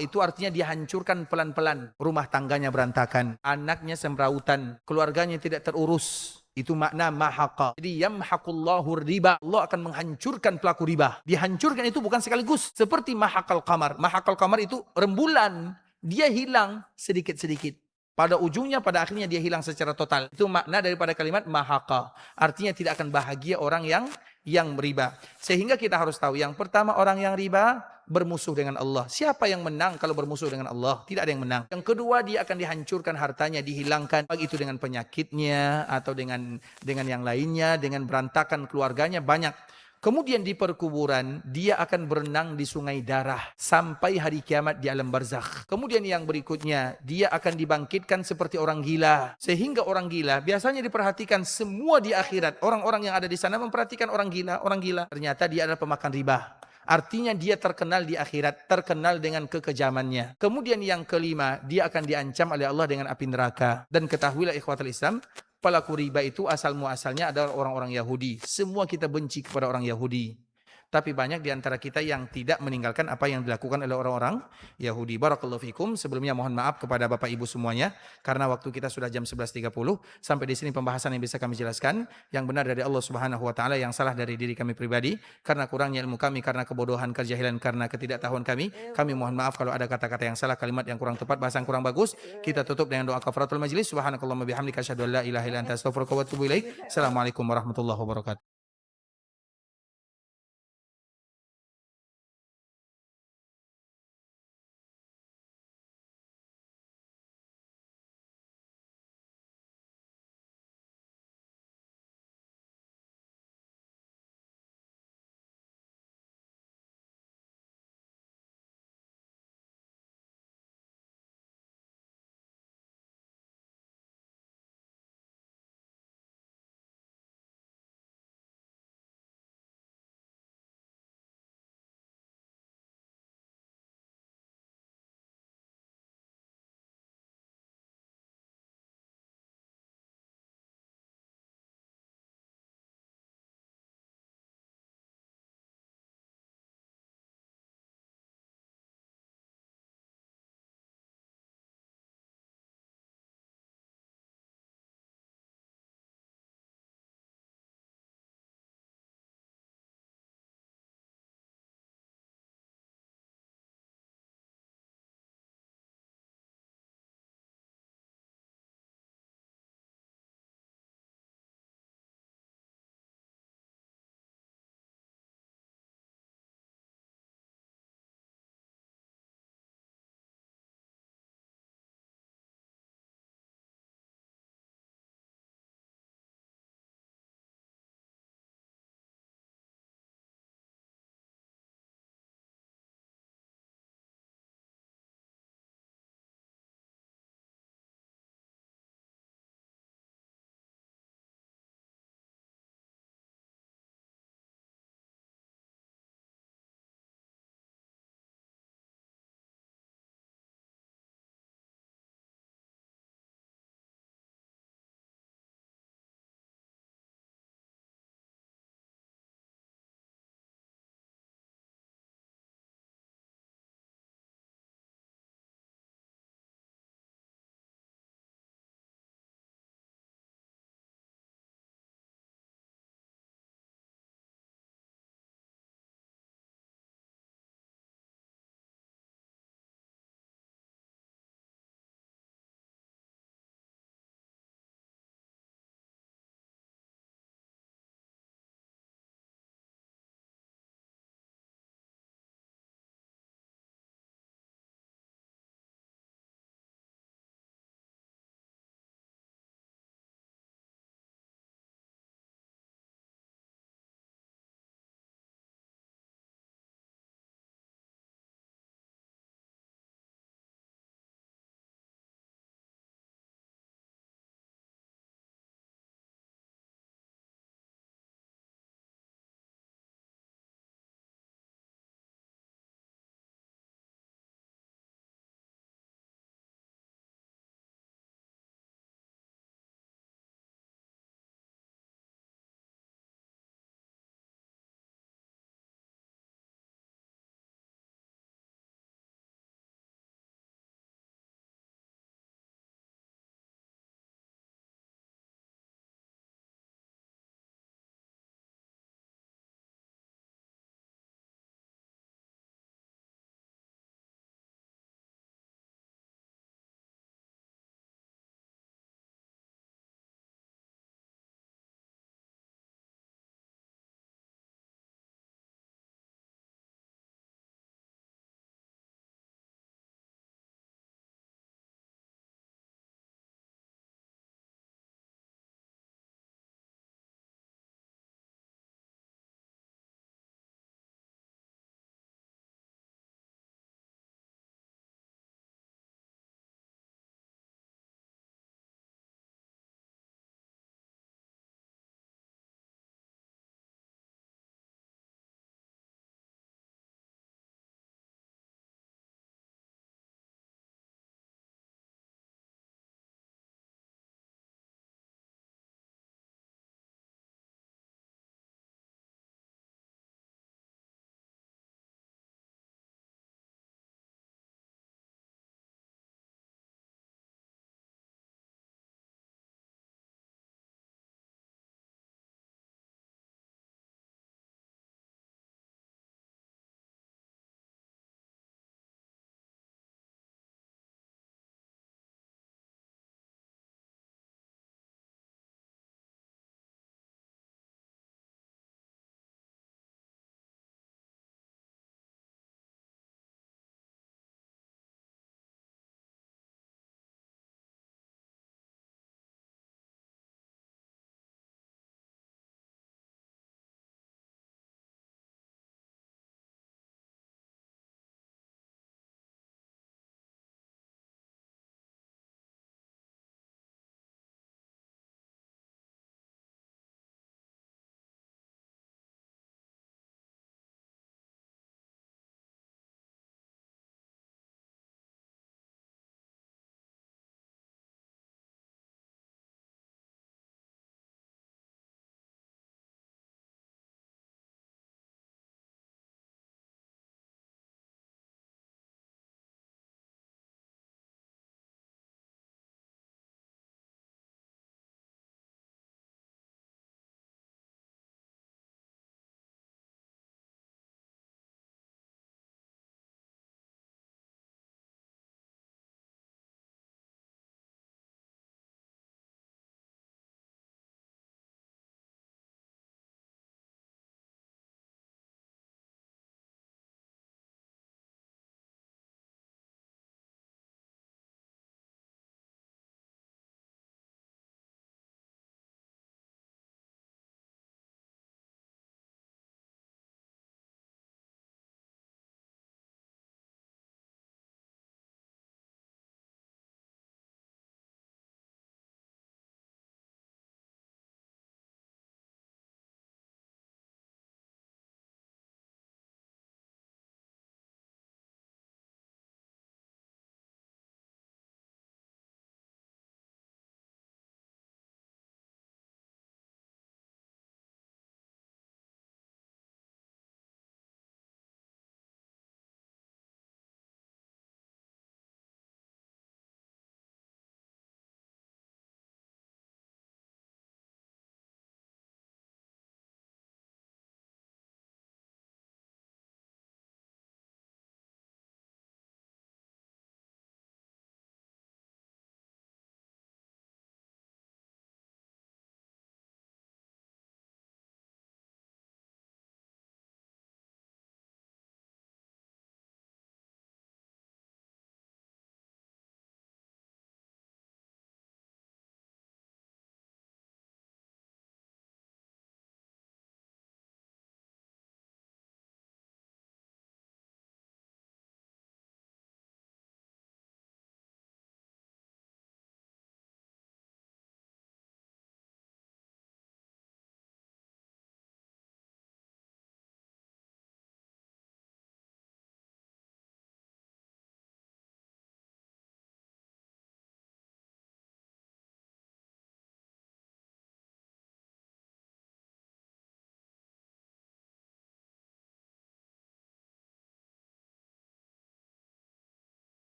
itu artinya dihancurkan pelan-pelan. Rumah tangganya berantakan, anaknya semrautan, keluarganya tidak terurus. Itu makna mahaqa. Jadi yamhaqullahu riba. Allah akan menghancurkan pelaku riba. Dihancurkan itu bukan sekaligus. Seperti mahaqal qamar. Mahaqal qamar itu rembulan. Dia hilang sedikit-sedikit. Pada ujungnya, pada akhirnya dia hilang secara total. Itu makna daripada kalimat mahaqa. Artinya tidak akan bahagia orang yang riba. Sehingga kita harus tahu, yang pertama orang yang riba bermusuh dengan Allah. Siapa yang menang kalau bermusuh dengan Allah? Tidak ada yang menang. Yang kedua, dia akan dihancurkan hartanya, dihilangkan. Baik itu dengan penyakitnya atau dengan yang lainnya, dengan berantakan keluarganya, banyak. Kemudian di perkuburan, dia akan berenang di sungai darah sampai hari kiamat di alam barzakh. Kemudian yang berikutnya, dia akan dibangkitkan seperti orang gila. Sehingga orang gila biasanya diperhatikan semua di akhirat. Orang-orang yang ada di sana memperhatikan orang gila. Ternyata dia adalah pemakan riba. Artinya dia terkenal di akhirat, terkenal dengan kekejamannya. Kemudian yang kelima, dia akan diancam oleh Allah dengan api neraka. Dan ketahuilah ikhwatul Islam, pelaku riba itu asal-muasalnya adalah orang-orang Yahudi. Semua kita benci kepada orang Yahudi. Tapi banyak di antara kita yang tidak meninggalkan apa yang dilakukan oleh orang-orang Yahudi. Barakallahu fikum. Sebelumnya mohon maaf kepada Bapak Ibu semuanya. Karena waktu kita sudah jam 11.30. Sampai di sini pembahasan yang bisa kami jelaskan. Yang benar dari Allah Subhanahu Wa Taala, yang salah dari diri kami pribadi. Karena kurangnya ilmu kami, karena kebodohan, kejahilan, karena ketidaktahuan kami. Kami mohon maaf kalau ada kata-kata yang salah, kalimat yang kurang tepat, bahasa yang kurang bagus. Kita tutup dengan doa kafaratul majlis. Subhanakallahumma bihamdika asyhadu an la ilaha illa anta astaghfiruka wa atubu ilaik. Assalamualaikum warahmatullahi wabarakatuh.